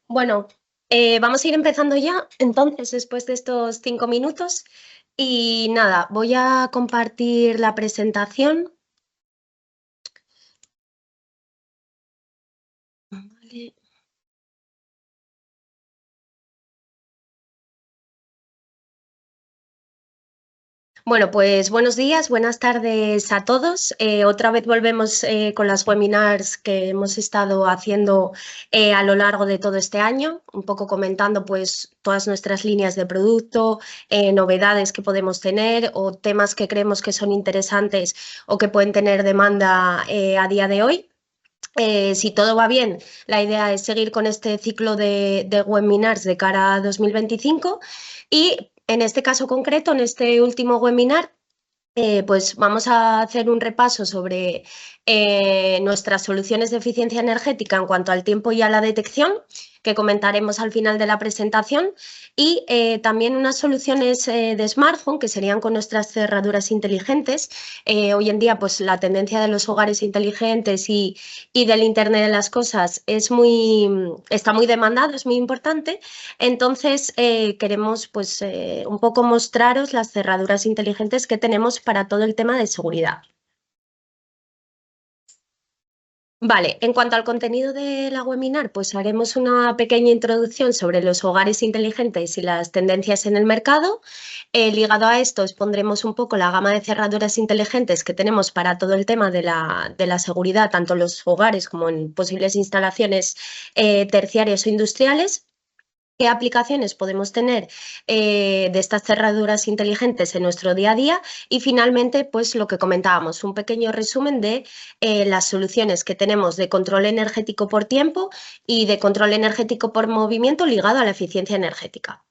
Bueno, vamos a ir empezando ya, entonces, después de estos 5 minutos. Y nada, voy a compartir la presentación. Vale. Bueno, pues buenos días, buenas tardes a todos. Otra vez volvemos con las webinars que hemos estado haciendo a lo largo de todo este año, un poco comentando pues todas nuestras líneas de producto, novedades que podemos tener o temas que creemos que son interesantes o que pueden tener demanda a día de hoy. Si todo va bien, la idea es seguir con este ciclo de webinars de cara a 2025 y en este caso concreto, en este último webinar, pues vamos a hacer un repaso sobre nuestras soluciones de eficiencia energética en cuanto al tiempo y a la detección, que comentaremos al final de la presentación, y también unas soluciones de Smart Home, que serían con nuestras cerraduras inteligentes. Hoy en día, pues la tendencia de los hogares inteligentes y del Internet de las cosas está muy demandado, es muy importante. Entonces, queremos pues un poco mostraros las cerraduras inteligentes que tenemos para todo el tema de seguridad. Vale, en cuanto al contenido de la webinar, pues haremos una pequeña introducción sobre los hogares inteligentes y las tendencias en el mercado. Ligado a esto, os pondremos un poco la gama de cerraduras inteligentes que tenemos para todo el tema de la seguridad, tanto en los hogares como en posibles instalaciones terciarias o industriales. ¿Qué aplicaciones podemos tener de estas cerraduras inteligentes en nuestro día a día? Y finalmente, pues lo que comentábamos, un pequeño resumen de las soluciones que tenemos de control energético por tiempo y de control energético por movimiento ligado a la eficiencia energética.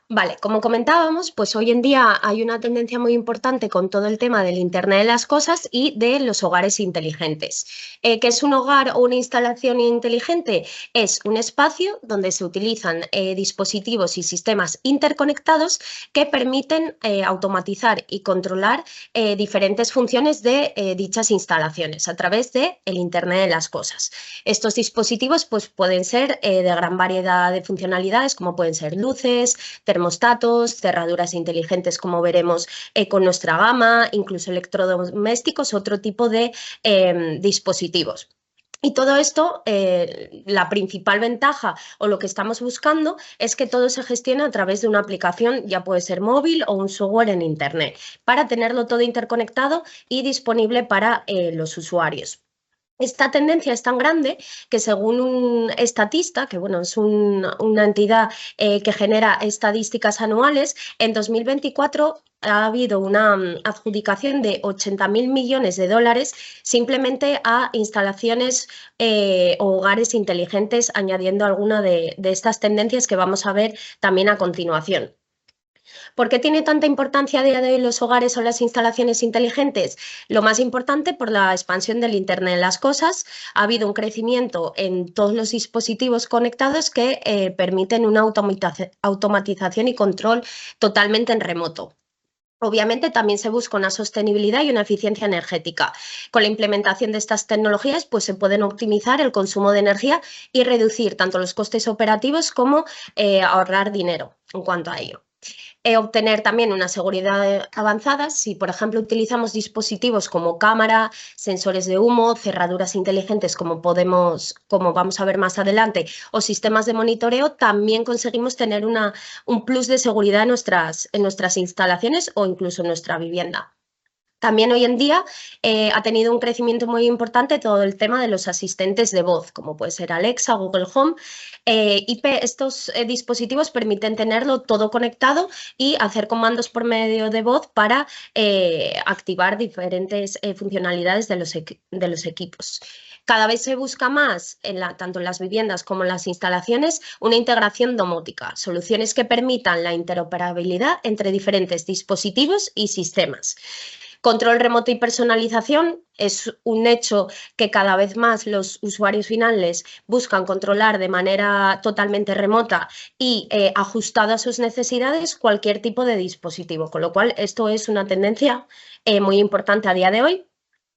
Vale, como comentábamos, pues hoy en día hay una tendencia muy importante con todo el tema del Internet de las cosas y de los hogares inteligentes. ¿Qué es un hogar o una instalación inteligente? Es un espacio donde se utilizan dispositivos y sistemas interconectados que permiten automatizar y controlar diferentes funciones de dichas instalaciones a través del Internet de las cosas. Estos dispositivos pues, pueden ser de gran variedad de funcionalidades, como pueden ser luces, termostatos, cerraduras inteligentes, como veremos con nuestra gama, incluso electrodomésticos, otro tipo de dispositivos. Y todo esto, la principal ventaja o lo que estamos buscando es que todo se gestione a través de una aplicación, ya puede ser móvil o un software en Internet, para tenerlo todo interconectado y disponible para los usuarios. Esta tendencia es tan grande que según un estatista, que bueno, es una entidad que genera estadísticas anuales, en 2024 ha habido una adjudicación de 80.000 millones de dólares simplemente a instalaciones o hogares inteligentes, añadiendo alguna de estas tendencias que vamos a ver también a continuación. ¿Por qué tiene tanta importancia a día de hoy los hogares o las instalaciones inteligentes? Lo más importante, por la expansión del Internet de las cosas, ha habido un crecimiento en todos los dispositivos conectados que permiten una automatización y control totalmente en remoto. Obviamente también se busca una sostenibilidad y una eficiencia energética. Con la implementación de estas tecnologías, pues se pueden optimizar el consumo de energía y reducir tanto los costes operativos como ahorrar dinero en cuanto a ello. Obtener también una seguridad avanzada si, por ejemplo, utilizamos dispositivos como cámara, sensores de humo, cerraduras inteligentes como vamos a ver más adelante, o sistemas de monitoreo, también conseguimos tener un plus de seguridad en nuestras instalaciones o incluso en nuestra vivienda. También hoy en día ha tenido un crecimiento muy importante todo el tema de los asistentes de voz, como puede ser Alexa, Google Home. Estos dispositivos permiten tenerlo todo conectado y hacer comandos por medio de voz para activar diferentes funcionalidades de los equipos. Cada vez se busca más, tanto en las viviendas como en las instalaciones, una integración domótica, soluciones que permitan la interoperabilidad entre diferentes dispositivos y sistemas. Control remoto y personalización es un hecho que cada vez más los usuarios finales buscan controlar de manera totalmente remota y ajustado a sus necesidades cualquier tipo de dispositivo, con lo cual esto es una tendencia muy importante a día de hoy.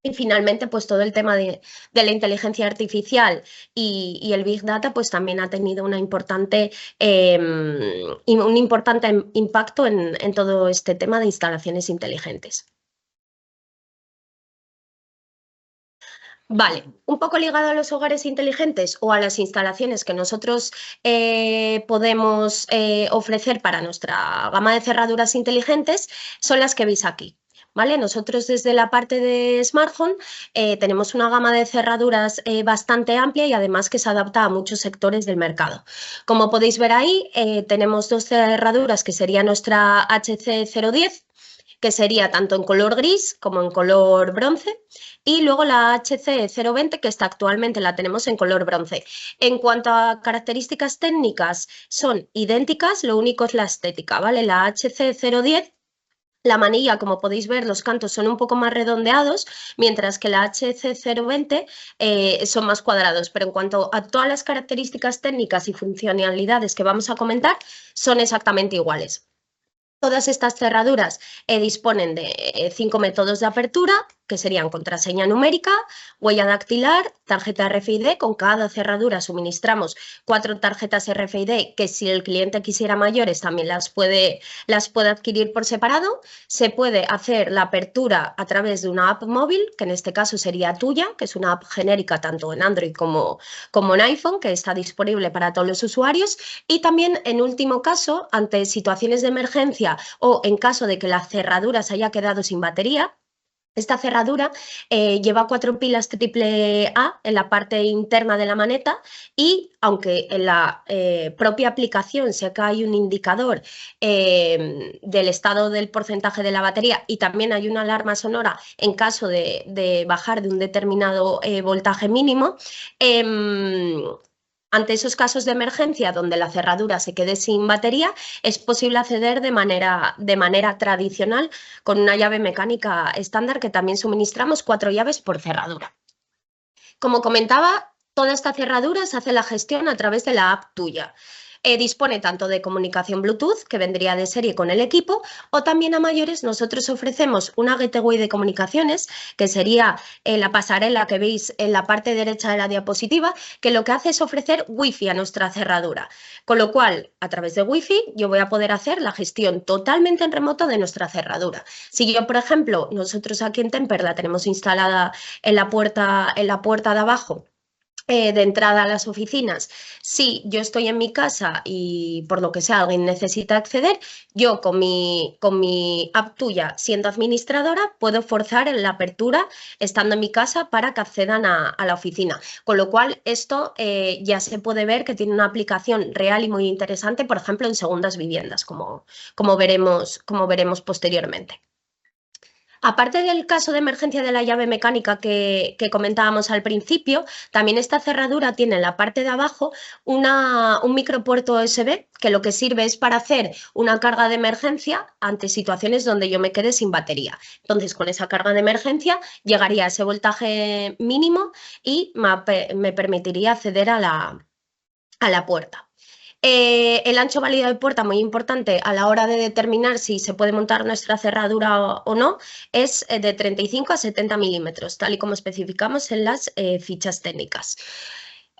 Y finalmente, pues todo el tema de la inteligencia artificial y el Big Data, pues también ha tenido un importante impacto en todo este tema de instalaciones inteligentes. Vale, un poco ligado a los hogares inteligentes o a las instalaciones que nosotros podemos ofrecer para nuestra gama de cerraduras inteligentes son las que veis aquí. ¿Vale? Nosotros desde la parte de Smart Home tenemos una gama de cerraduras bastante amplia y además que se adapta a muchos sectores del mercado. Como podéis ver ahí, tenemos dos cerraduras que sería nuestra HC010, que sería tanto en color gris como en color bronce, y luego la HC020, que está actualmente la tenemos en color bronce. En cuanto a características técnicas, son idénticas, lo único es la estética, ¿vale? La HC010, la manilla, como podéis ver, los cantos son un poco más redondeados, mientras que la HC020 son más cuadrados, pero en cuanto a todas las características técnicas y funcionalidades que vamos a comentar, son exactamente iguales. Todas estas cerraduras disponen de 5 métodos de apertura, que serían contraseña numérica, huella dactilar, tarjeta RFID. Con cada cerradura suministramos 4 tarjetas RFID que si el cliente quisiera mayores también las puede adquirir por separado. Se puede hacer la apertura a través de una app móvil, que en este caso sería Tuya, que es una app genérica tanto en Android como en iPhone, que está disponible para todos los usuarios. Y también, en último caso, ante situaciones de emergencia o en caso de que la cerradura se haya quedado sin batería, esta cerradura lleva 4 pilas AAA en la parte interna de la maneta y aunque en la propia aplicación sé que hay un indicador del estado del porcentaje de la batería y también hay una alarma sonora en caso de bajar de un determinado voltaje mínimo, ante esos casos de emergencia donde la cerradura se quede sin batería, es posible acceder de manera tradicional con una llave mecánica estándar que también suministramos 4 llaves por cerradura. Como comentaba, toda esta cerradura se hace la gestión a través de la app Tuya. Dispone tanto de comunicación Bluetooth, que vendría de serie con el equipo, o también a mayores nosotros ofrecemos una gateway de comunicaciones, que sería la pasarela que veis en la parte derecha de la diapositiva, que lo que hace es ofrecer Wi-Fi a nuestra cerradura. Con lo cual, a través de Wi-Fi, yo voy a poder hacer la gestión totalmente en remoto de nuestra cerradura. Si yo, por ejemplo, nosotros aquí en Temper la tenemos instalada en la puerta de abajo, de entrada a las oficinas. Si yo estoy en mi casa y por lo que sea alguien necesita acceder, yo con mi app Tuya, siendo administradora, puedo forzar en la apertura estando en mi casa para que accedan a la oficina. Con lo cual, esto ya se puede ver que tiene una aplicación real y muy interesante, por ejemplo, en segundas viviendas, como veremos posteriormente. Aparte del caso de emergencia de la llave mecánica que comentábamos al principio, también esta cerradura tiene en la parte de abajo un micropuerto USB que lo que sirve es para hacer una carga de emergencia ante situaciones donde yo me quede sin batería. Entonces, con esa carga de emergencia llegaría a ese voltaje mínimo y me permitiría acceder a la puerta. El ancho válido de puerta, muy importante a la hora de determinar si se puede montar nuestra cerradura o no, es de 35 a 70 milímetros, tal y como especificamos en las fichas técnicas.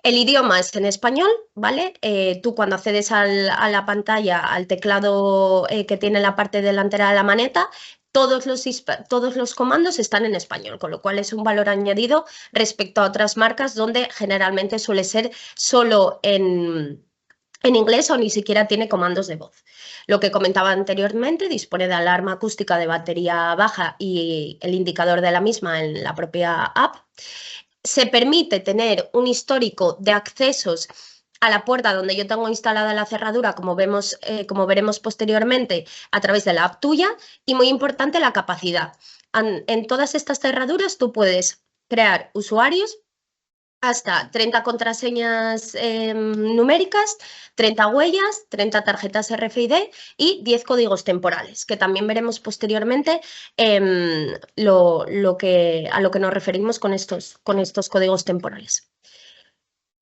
El idioma es en español, ¿vale? Tú cuando accedes a la pantalla, al teclado que tiene la parte delantera de la maneta, todos los comandos están en español, con lo cual es un valor añadido respecto a otras marcas donde generalmente suele ser solo en inglés o ni siquiera tiene comandos de voz. Lo que comentaba anteriormente, dispone de alarma acústica de batería baja y el indicador de la misma en la propia app. Se permite tener un histórico de accesos a la puerta donde yo tengo instalada la cerradura, como veremos posteriormente, a través de la app Tuya. Y muy importante, la capacidad. En todas estas cerraduras tú puedes crear usuarios hasta 30 contraseñas numéricas, 30 huellas, 30 tarjetas RFID y 10 códigos temporales, que también veremos posteriormente a lo que nos referimos con estos códigos temporales.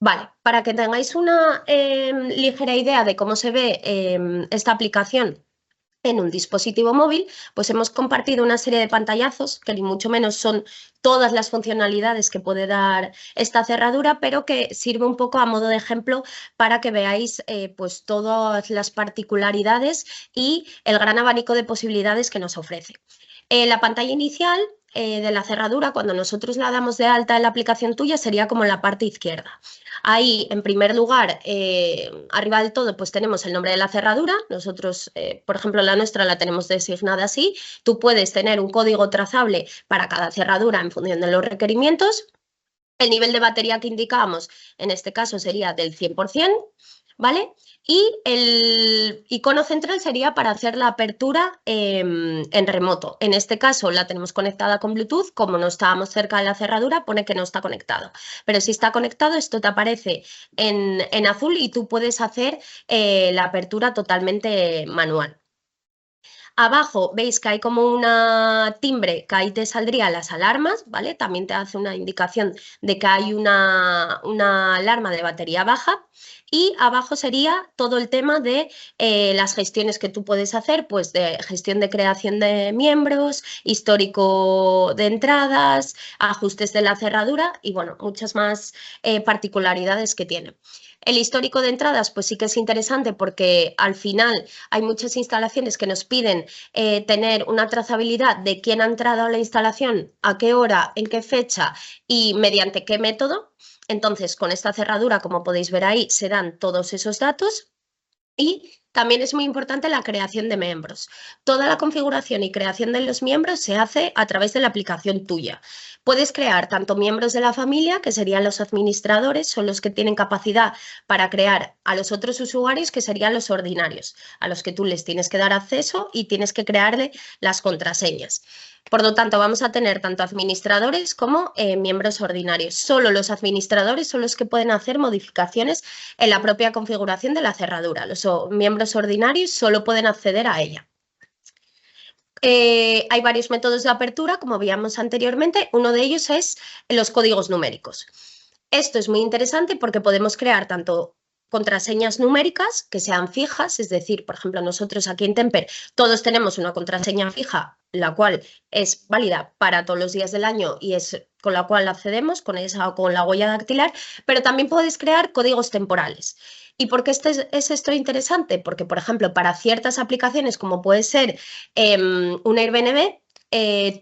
Vale, para que tengáis una ligera idea de cómo se ve esta aplicación en un dispositivo móvil, pues hemos compartido una serie de pantallazos que ni mucho menos son todas las funcionalidades que puede dar esta cerradura, pero que sirve un poco a modo de ejemplo para que veáis pues todas las particularidades y el gran abanico de posibilidades que nos ofrece. La pantalla inicial de la cerradura, cuando nosotros la damos de alta en la aplicación tuya, sería como en la parte izquierda. Ahí, en primer lugar, arriba del todo, pues tenemos el nombre de la cerradura. Nosotros, por ejemplo, la nuestra la tenemos designada así. Tú puedes tener un código trazable para cada cerradura en función de los requerimientos. El nivel de batería que indicamos, en este caso, sería del 100%, ¿vale? Y el icono central sería para hacer la apertura en remoto. En este caso la tenemos conectada con Bluetooth. Como no estábamos cerca de la cerradura, pone que no está conectado. Pero si está conectado, esto te aparece en azul y tú puedes hacer la apertura totalmente manual. Abajo veis que hay como una timbre que ahí te saldrían las alarmas, ¿vale? También te hace una indicación de que hay una alarma de batería baja. Y abajo sería todo el tema de las gestiones que tú puedes hacer, pues de gestión de creación de miembros, histórico de entradas, ajustes de la cerradura y bueno, muchas más particularidades que tiene. El histórico de entradas, pues sí que es interesante porque al final hay muchas instalaciones que nos piden tener una trazabilidad de quién ha entrado a la instalación, a qué hora, en qué fecha y mediante qué método. Entonces, con esta cerradura, como podéis ver ahí, se dan todos esos datos. Y también es muy importante la creación de miembros. Toda la configuración y creación de los miembros se hace a través de la aplicación tuya. Puedes crear tanto miembros de la familia, que serían los administradores, son los que tienen capacidad para crear a los otros usuarios, que serían los ordinarios, a los que tú les tienes que dar acceso y tienes que crearle las contraseñas. Por lo tanto, vamos a tener tanto administradores como miembros ordinarios. Solo los administradores son los que pueden hacer modificaciones en la propia configuración de la cerradura. Los miembros ordinarios solo pueden acceder a ella. Hay varios métodos de apertura, como veíamos anteriormente. Uno de ellos es los códigos numéricos. Esto es muy interesante porque podemos crear tanto contraseñas numéricas que sean fijas, es decir, por ejemplo, nosotros aquí en Temper todos tenemos una contraseña fija, la cual es válida para todos los días del año y es con la cual accedemos, con esa o con la huella dactilar, pero también puedes crear códigos temporales. ¿Y por qué es esto interesante? Porque, por ejemplo, para ciertas aplicaciones, como puede ser un Airbnb,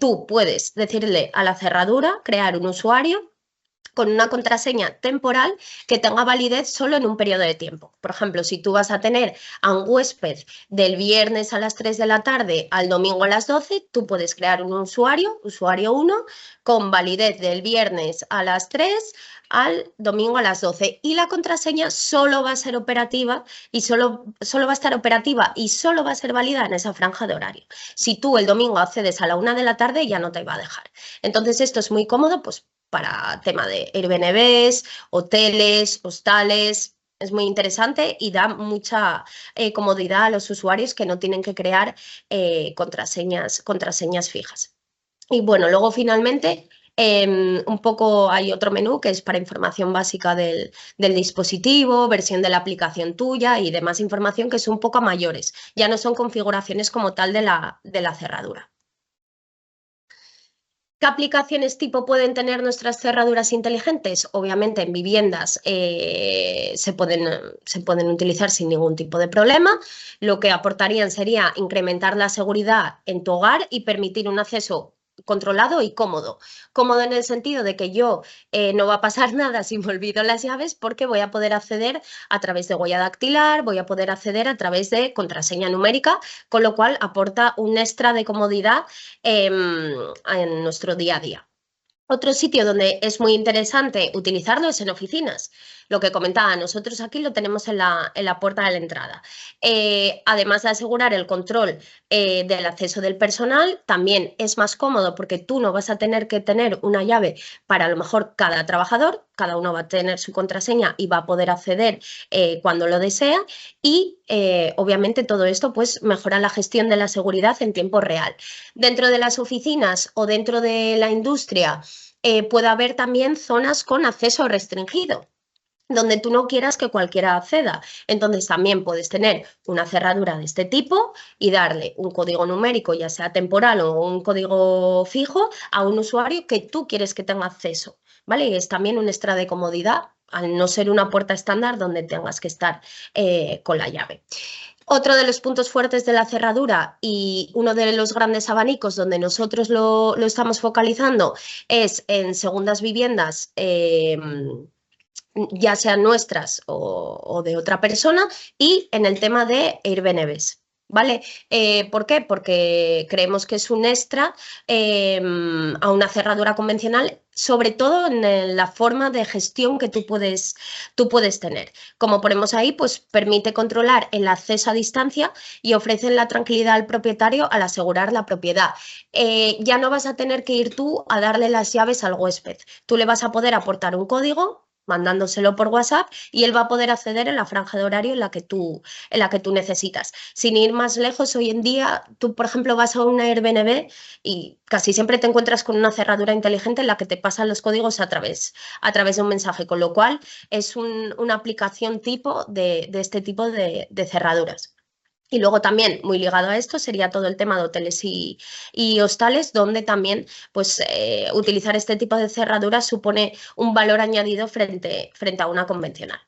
tú puedes decirle a la cerradura, crear un usuario con una contraseña temporal que tenga validez solo en un periodo de tiempo. Por ejemplo, si tú vas a tener a un huésped del viernes a las 3 de la tarde al domingo a las 12, tú puedes crear un usuario, usuario 1, con validez del viernes a las 3 al domingo a las 12 y la contraseña solo va a ser operativa y solo va a estar operativa y solo va a ser válida en esa franja de horario. Si tú el domingo accedes a la 1 de la tarde ya no te va a dejar. Entonces esto es muy cómodo pues para tema de Airbnbs, hoteles, hostales. Es muy interesante y da mucha comodidad a los usuarios que no tienen que crear contraseñas fijas. Y bueno, luego finalmente un poco hay otro menú que es para información básica del dispositivo, versión de la aplicación tuya y demás información que es un poco a mayores. Ya no son configuraciones como tal de la cerradura. ¿Qué aplicaciones tipo pueden tener nuestras cerraduras inteligentes? Obviamente en viviendas se pueden utilizar sin ningún tipo de problema. Lo que aportarían sería incrementar la seguridad en tu hogar y permitir un acceso controlado y cómodo. Cómodo en el sentido de que yo no va a pasar nada si me olvido las llaves porque voy a poder acceder a través de huella dactilar, voy a poder acceder a través de contraseña numérica, con lo cual aporta un extra de comodidad en nuestro día a día. Otro sitio donde es muy interesante utilizarlo es en oficinas. Lo que comentaba, nosotros aquí lo tenemos en la puerta de la entrada. Además de asegurar el control del acceso del personal, también es más cómodo porque tú no vas a tener que tener una llave para a lo mejor cada trabajador, cada uno va a tener su contraseña y va a poder acceder cuando lo desea y obviamente todo esto pues mejora la gestión de la seguridad en tiempo real. Dentro de las oficinas o dentro de la industria puede haber también zonas con acceso restringido. donde tú no quieras que cualquiera acceda. Entonces también puedes tener una cerradura de este tipo y darle un código numérico, ya sea temporal o un código fijo, a un usuario que tú quieres que tenga acceso, ¿vale? Y es también un extra de comodidad, al no ser una puerta estándar donde tengas que estar con la llave. Otro de los puntos fuertes de la cerradura y uno de los grandes abanicos donde nosotros lo estamos focalizando es en segundas viviendas, ya sean nuestras o de otra persona, y en el tema de Airbnb. ¿Vale? ¿Por qué? Porque creemos que es un extra a una cerradura convencional, sobre todo en la forma de gestión que tú puedes tener. Como ponemos ahí, pues permite controlar el acceso a distancia y ofrece la tranquilidad al propietario al asegurar la propiedad. Ya no vas a tener que ir tú a darle las llaves al huésped. Tú le vas a poder aportar un código mandándoselo por WhatsApp y él va a poder acceder en la franja de horario en la que tú necesitas. Sin ir más lejos, hoy en día tú, por ejemplo, vas a una Airbnb y casi siempre te encuentras con una cerradura inteligente en la que te pasan los códigos a través de un mensaje, con lo cual es una aplicación tipo de este tipo de cerraduras. Y luego también, muy ligado a esto, sería todo el tema de hoteles y hostales, donde también pues, utilizar este tipo de cerraduras supone un valor añadido frente a una convencional.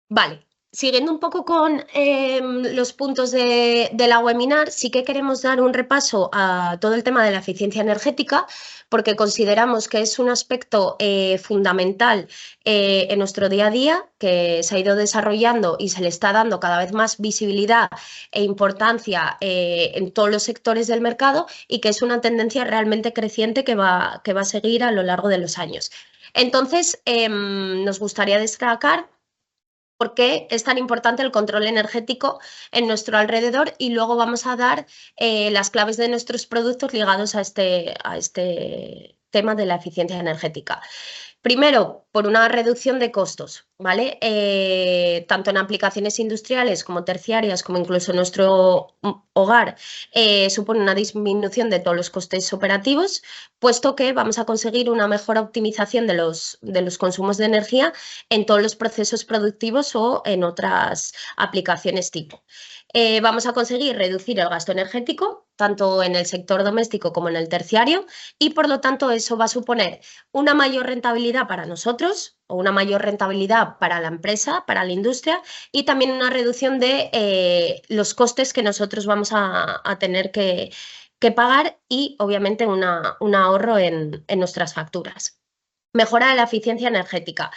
Vale, siguiendo un poco con los puntos de la webinar, sí que queremos dar un repaso a todo el tema de la eficiencia energética, porque consideramos que es un aspecto fundamental en nuestro día a día, que se ha ido desarrollando y se le está dando cada vez más visibilidad e importancia en todos los sectores del mercado, y que es una tendencia realmente creciente que va a seguir a lo largo de los años. Entonces, nos gustaría destacar por qué es tan importante el control energético en nuestro alrededor, y luego vamos a dar las claves de nuestros productos ligados a este tema de la eficiencia energética. Primero, por una reducción de costos, ¿vale? Tanto en aplicaciones industriales como terciarias, como incluso en nuestro hogar, supone una disminución de todos los costes operativos, puesto que vamos a conseguir una mejor optimización de los consumos de energía en todos los procesos productivos o en otras aplicaciones tipo. Vamos a conseguir reducir el gasto energético, tanto en el sector doméstico como en el terciario, y por lo tanto eso va a suponer una mayor rentabilidad para nosotros o una mayor rentabilidad para la empresa, para la industria, y también una reducción de los costes que nosotros vamos a tener que pagar, y obviamente un ahorro en nuestras facturas. Mejora de la eficiencia energética.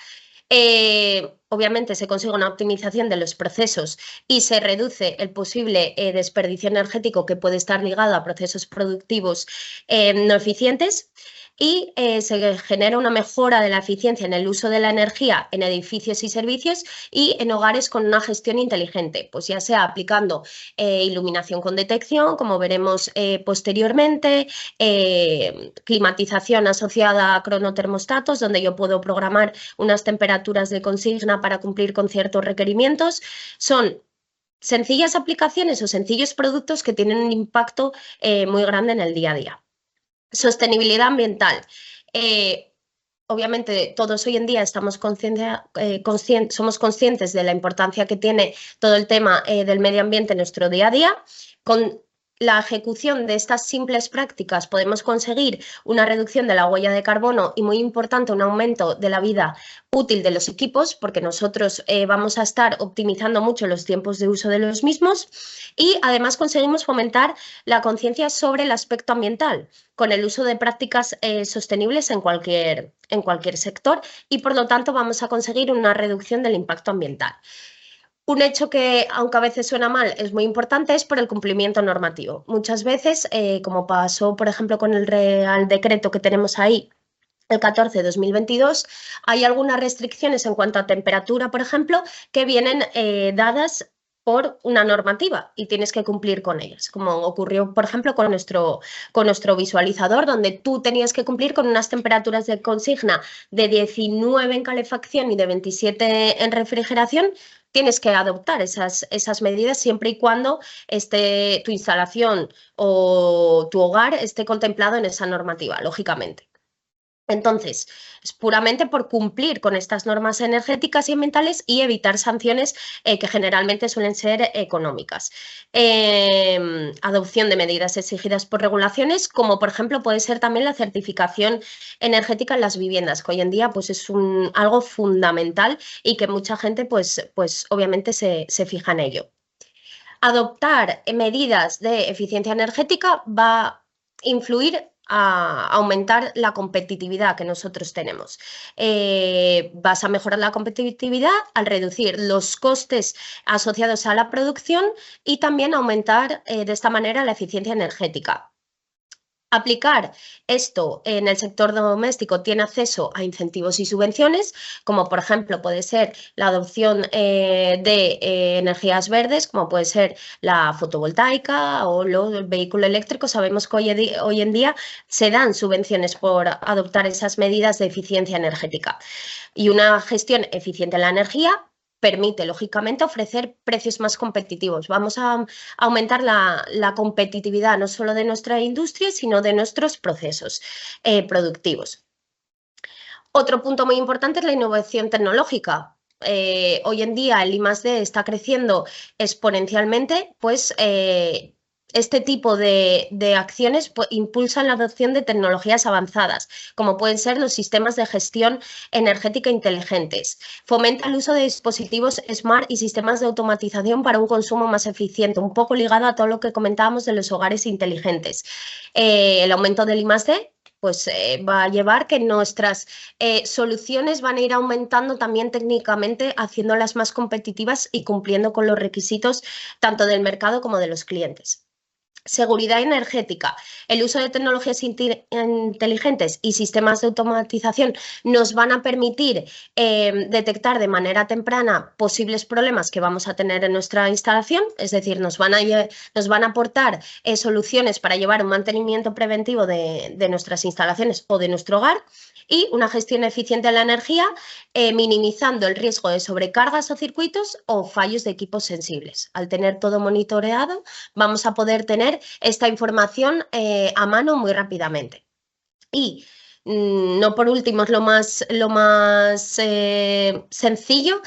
Obviamente se consigue una optimización de los procesos y se reduce el posible desperdicio energético que puede estar ligado a procesos productivos no eficientes, y se genera una mejora de la eficiencia en el uso de la energía en edificios y servicios y en hogares con una gestión inteligente, pues ya sea aplicando iluminación con detección, como veremos posteriormente, climatización asociada a cronotermostatos, donde yo puedo programar unas temperaturas de consigna para cumplir con ciertos requerimientos. Son sencillas aplicaciones o sencillos productos que tienen un impacto muy grande en el día a día. Sostenibilidad ambiental. Obviamente todos hoy en día somos conscientes de la importancia que tiene todo el tema del medio ambiente en nuestro día a día. Con la ejecución de estas simples prácticas podemos conseguir una reducción de la huella de carbono y, muy importante, un aumento de la vida útil de los equipos, porque nosotros vamos a estar optimizando mucho los tiempos de uso de los mismos, y además conseguimos fomentar la conciencia sobre el aspecto ambiental con el uso de prácticas sostenibles en cualquier sector, y por lo tanto vamos a conseguir una reducción del impacto ambiental. Un hecho que, aunque a veces suena mal, es muy importante, es por el cumplimiento normativo. Muchas veces, como pasó, por ejemplo, con el Real Decreto que tenemos ahí, el 14 de 2022, hay algunas restricciones en cuanto a temperatura, por ejemplo, que vienen dadas por una normativa y tienes que cumplir con ellas, como ocurrió, por ejemplo, con nuestro visualizador, donde tú tenías que cumplir con unas temperaturas de consigna de 19 en calefacción y de 27 en refrigeración. Tienes que adoptar esas medidas siempre y cuando tu instalación o tu hogar esté contemplado en esa normativa, lógicamente. Entonces, es puramente por cumplir con estas normas energéticas y ambientales y evitar sanciones que generalmente suelen ser económicas. Adopción de medidas exigidas por regulaciones, como por ejemplo puede ser también la certificación energética en las viviendas, que hoy en día pues, es algo fundamental y que mucha gente pues obviamente se fija en ello. Adoptar medidas de eficiencia energética va a influir a aumentar la competitividad que nosotros tenemos. Vas a mejorar la competitividad al reducir los costes asociados a la producción y también aumentar de esta manera la eficiencia energética. Aplicar esto en el sector doméstico tiene acceso a incentivos y subvenciones, como por ejemplo puede ser la adopción de energías verdes, como puede ser la fotovoltaica o el vehículo eléctrico. Sabemos que hoy en día se dan subvenciones por adoptar esas medidas de eficiencia energética. Y una gestión eficiente de la energía permite, lógicamente, ofrecer precios más competitivos. Vamos a aumentar la competitividad no solo de nuestra industria, sino de nuestros procesos productivos. Otro punto muy importante es la innovación tecnológica. Hoy en día el I+D está creciendo exponencialmente, pues este tipo de acciones impulsan la adopción de tecnologías avanzadas, como pueden ser los sistemas de gestión energética inteligentes. Fomenta el uso de dispositivos smart y sistemas de automatización para un consumo más eficiente, un poco ligado a todo lo que comentábamos de los hogares inteligentes. El aumento del I+D pues va a llevar que nuestras soluciones van a ir aumentando también técnicamente, haciéndolas más competitivas y cumpliendo con los requisitos tanto del mercado como de los clientes. Seguridad energética. El uso de tecnologías inteligentes y sistemas de automatización nos van a permitir detectar de manera temprana posibles problemas que vamos a tener en nuestra instalación, es decir, nos van a aportar soluciones para llevar un mantenimiento preventivo de nuestras instalaciones o de nuestro hogar, y una gestión eficiente de la energía, minimizando el riesgo de sobrecargas o circuitos o fallos de equipos sensibles. Al tener todo monitoreado, vamos a poder tener esta información a mano muy rápidamente. Y no por último es lo más sencillo,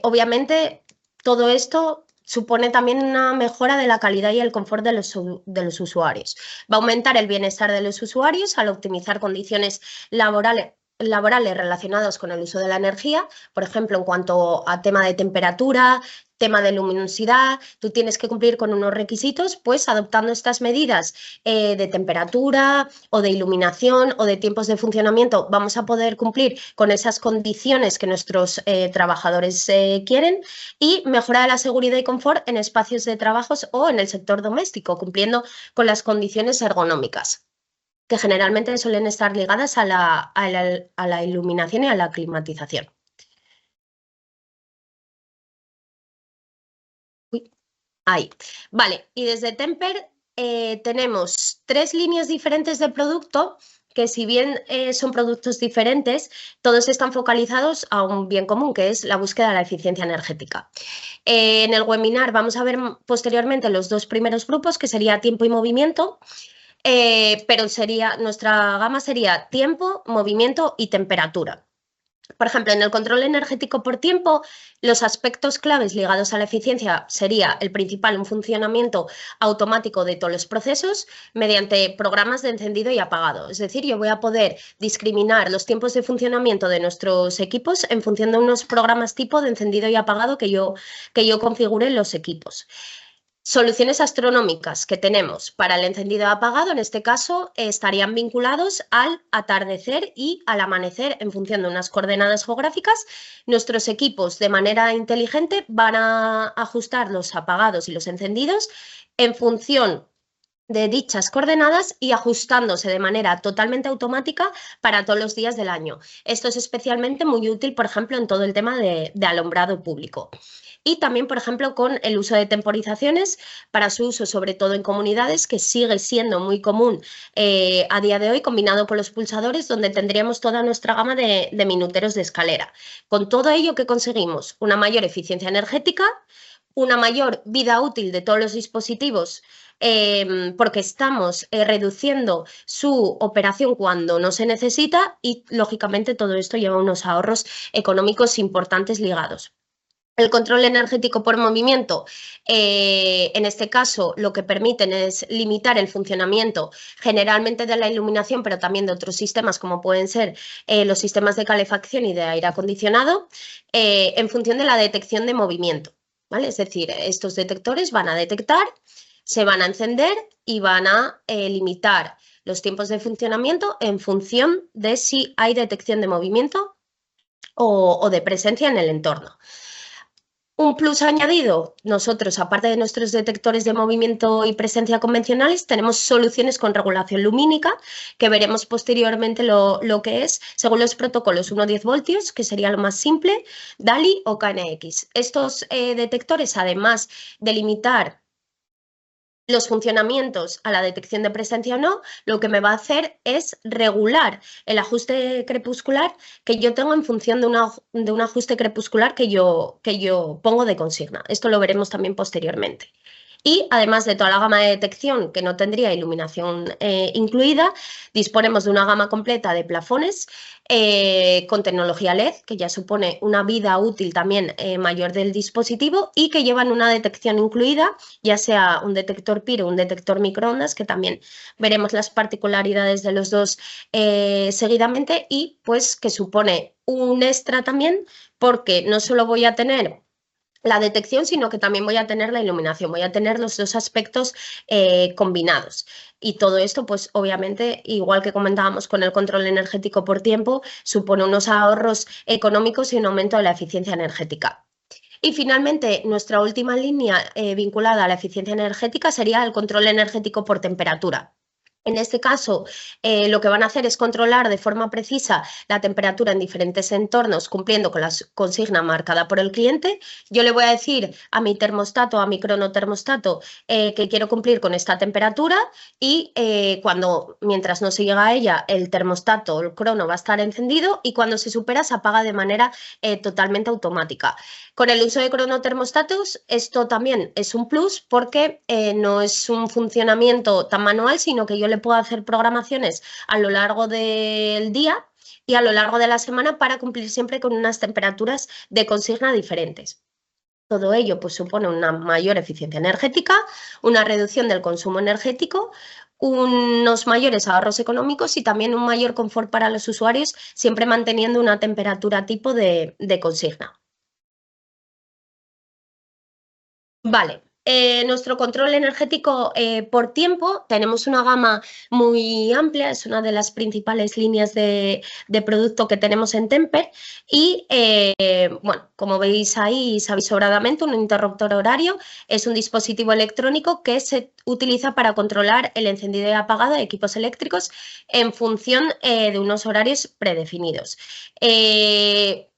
obviamente todo esto supone también una mejora de la calidad y el confort de los usuarios. Va a aumentar el bienestar de los usuarios al optimizar condiciones laborales relacionados con el uso de la energía, por ejemplo, en cuanto a tema de temperatura, tema de luminosidad. Tú tienes que cumplir con unos requisitos, pues adoptando estas medidas de temperatura o de iluminación o de tiempos de funcionamiento, vamos a poder cumplir con esas condiciones que nuestros trabajadores quieren, y mejorar la seguridad y confort en espacios de trabajos o en el sector doméstico, cumpliendo con las condiciones ergonómicas, que generalmente suelen estar ligadas a la iluminación y a la climatización. Uy, ahí. Vale, y desde Temper tenemos 3 líneas diferentes de producto que, si bien son productos diferentes, todos están focalizados a un bien común, que es la búsqueda de la eficiencia energética. En el webinar vamos a ver posteriormente los 2 primeros grupos, que sería tiempo y movimiento. Pero nuestra gama sería tiempo, movimiento y temperatura. Por ejemplo, en el control energético por tiempo, los aspectos claves ligados a la eficiencia sería el principal, un funcionamiento automático de todos los procesos mediante programas de encendido y apagado. Es decir, yo voy a poder discriminar los tiempos de funcionamiento de nuestros equipos en función de unos programas tipo de encendido y apagado que yo configure en los equipos. Soluciones astronómicas que tenemos para el encendido apagado, en este caso, estarían vinculados al atardecer y al amanecer en función de unas coordenadas geográficas. Nuestros equipos, de manera inteligente, van a ajustar los apagados y los encendidos en función de dichas coordenadas y ajustándose de manera totalmente automática para todos los días del año. Esto es especialmente muy útil, por ejemplo, en todo el tema de alumbrado público. Y también, por ejemplo, con el uso de temporizaciones para su uso, sobre todo en comunidades, que sigue siendo muy común a día de hoy, combinado con los pulsadores, donde tendríamos toda nuestra gama de minuteros de escalera. Con todo ello, ¿qué conseguimos? Una mayor eficiencia energética, una mayor vida útil de todos los dispositivos porque estamos reduciendo su operación cuando no se necesita y, lógicamente, todo esto lleva unos ahorros económicos importantes ligados. El control energético por movimiento, en este caso, lo que permiten es limitar el funcionamiento generalmente de la iluminación, pero también de otros sistemas como pueden ser los sistemas de calefacción y de aire acondicionado, en función de la detección de movimiento, ¿vale? Es decir, estos detectores van a detectar, se van a encender y van a limitar los tiempos de funcionamiento en función de si hay detección de movimiento o de presencia en el entorno. Un plus añadido, nosotros, aparte de nuestros detectores de movimiento y presencia convencionales, tenemos soluciones con regulación lumínica, que veremos posteriormente lo que es, según los protocolos 1,10 voltios, que sería lo más simple, DALI o KNX. Estos detectores, además de limitar los funcionamientos a la detección de presencia o no, lo que me va a hacer es regular el ajuste crepuscular que yo tengo en función de un ajuste crepuscular que yo pongo de consigna. Esto lo veremos también posteriormente. Y además de toda la gama de detección que no tendría iluminación incluida, disponemos de una gama completa de plafones con tecnología LED, que ya supone una vida útil también mayor del dispositivo y que llevan una detección incluida, ya sea un detector PIR o un detector microondas, que también veremos las particularidades de los dos seguidamente, y pues que supone un extra también, porque no solo voy a tener la detección, sino que también voy a tener la iluminación, voy a tener los dos aspectos combinados. Y todo esto, pues obviamente, igual que comentábamos con el control energético por tiempo, supone unos ahorros económicos y un aumento de la eficiencia energética. Y finalmente, nuestra última línea vinculada a la eficiencia energética sería el control energético por temperatura. En este caso, lo que van a hacer es controlar de forma precisa la temperatura en diferentes entornos, cumpliendo con la consigna marcada por el cliente. Yo le voy a decir a mi termostato, a mi cronotermostato, que quiero cumplir con esta temperatura y mientras no se llega a ella, el termostato, el crono va a estar encendido y cuando se supera se apaga de manera totalmente automática. Con el uso de cronotermostatos, esto también es un plus porque no es un funcionamiento tan manual, sino que yo le puedo hacer programaciones a lo largo del día y a lo largo de la semana para cumplir siempre con unas temperaturas de consigna diferentes. Todo ello pues, supone una mayor eficiencia energética, una reducción del consumo energético, unos mayores ahorros económicos y también un mayor confort para los usuarios, siempre manteniendo una temperatura tipo de consigna. Vale, nuestro control energético por tiempo, tenemos una gama muy amplia, es una de las principales líneas de producto que tenemos en Temper y, bueno, como veis ahí, sabéis sobradamente, un interruptor horario es un dispositivo electrónico que se utiliza para controlar el encendido y apagado de equipos eléctricos en función de unos horarios predefinidos.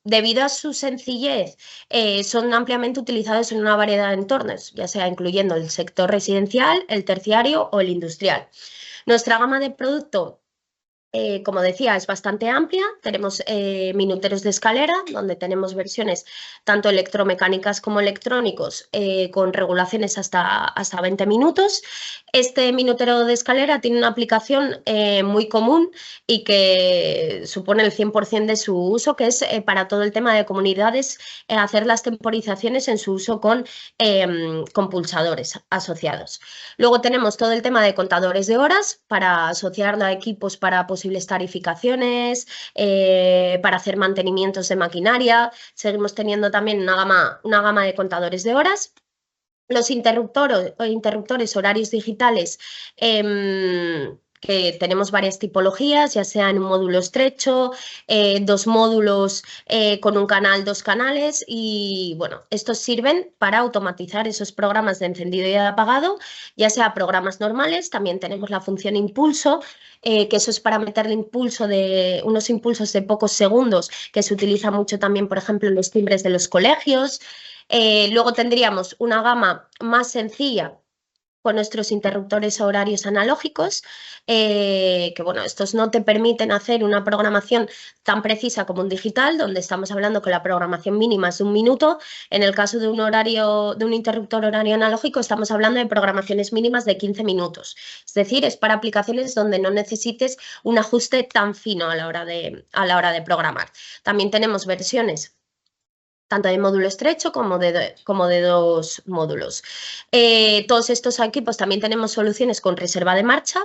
Debido a su sencillez, son ampliamente utilizados en una variedad de entornos, ya sea incluyendo el sector residencial, el terciario o el industrial. Nuestra gama de producto, como decía, es bastante amplia. Tenemos minuteros de escalera, donde tenemos versiones tanto electromecánicas como electrónicos, con regulaciones hasta 20 minutos. Este minutero de escalera tiene una aplicación muy común y que supone el 100% de su uso, que es para todo el tema de comunidades, hacer las temporizaciones en su uso con pulsadores asociados. Luego tenemos todo el tema de contadores de horas para asociarlo a equipos para posibles tarificaciones, para hacer mantenimientos de maquinaria. Seguimos teniendo también una gama de contadores de horas. Los interruptores horarios digitales, que tenemos varias tipologías, ya sea en un módulo estrecho, dos módulos con un canal, dos canales, y bueno, estos sirven para automatizar esos programas de encendido y de apagado, ya sea programas normales. También tenemos la función impulso, que eso es para meterle unos impulsos de pocos segundos, que se utiliza mucho también, por ejemplo, en los timbres de los colegios. Luego tendríamos una gama más sencilla con nuestros interruptores horarios analógicos, que bueno, estos no te permiten hacer una programación tan precisa como un digital, donde estamos hablando que la programación mínima es de 1 minuto. En el caso de un interruptor horario analógico, estamos hablando de programaciones mínimas de 15 minutos. Es decir, es para aplicaciones donde no necesites un ajuste tan fino a la hora de programar. También tenemos versiones tanto de módulo estrecho como de 2 módulos. Todos estos equipos también tenemos soluciones con reserva de marcha,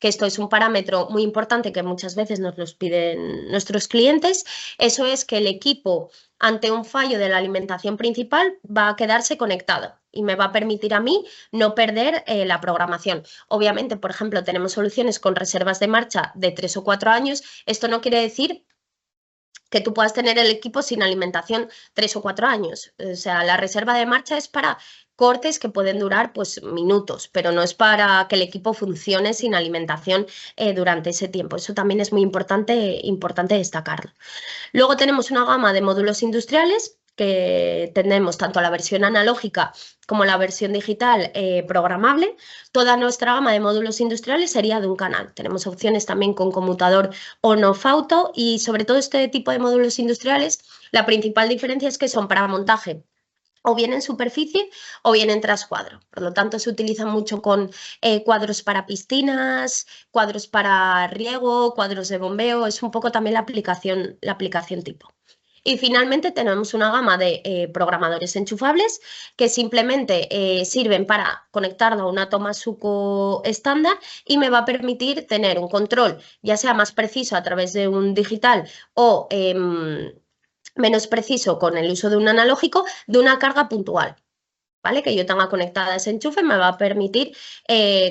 que esto es un parámetro muy importante que muchas veces nos los piden nuestros clientes. Eso es que el equipo, ante un fallo de la alimentación principal, va a quedarse conectado y me va a permitir a mí no perder la programación. Obviamente, por ejemplo, tenemos soluciones con reservas de marcha de 3 o 4 años. Esto no quiere decir que tú puedas tener el equipo sin alimentación 3 o 4 años. O sea, la reserva de marcha es para cortes que pueden durar pues minutos, pero no es para que el equipo funcione sin alimentación durante ese tiempo. Eso también es muy importante destacarlo. Luego tenemos una gama de módulos industriales que tenemos tanto la versión analógica como la versión digital programable. Toda nuestra gama de módulos industriales sería de un canal. Tenemos opciones también con conmutador on-off auto y sobre todo este tipo de módulos industriales, la principal diferencia es que son para montaje o bien en superficie o bien en trascuadro. Por lo tanto, se utilizan mucho con cuadros para piscinas, cuadros para riego, cuadros de bombeo. Es un poco también la aplicación tipo. Y finalmente tenemos una gama de programadores enchufables que simplemente sirven para conectarlo a una toma suco estándar y me va a permitir tener un control ya sea más preciso a través de un digital o menos preciso con el uso de un analógico de una carga puntual. ¿Vale? Que yo tenga conectada ese enchufe me va a permitir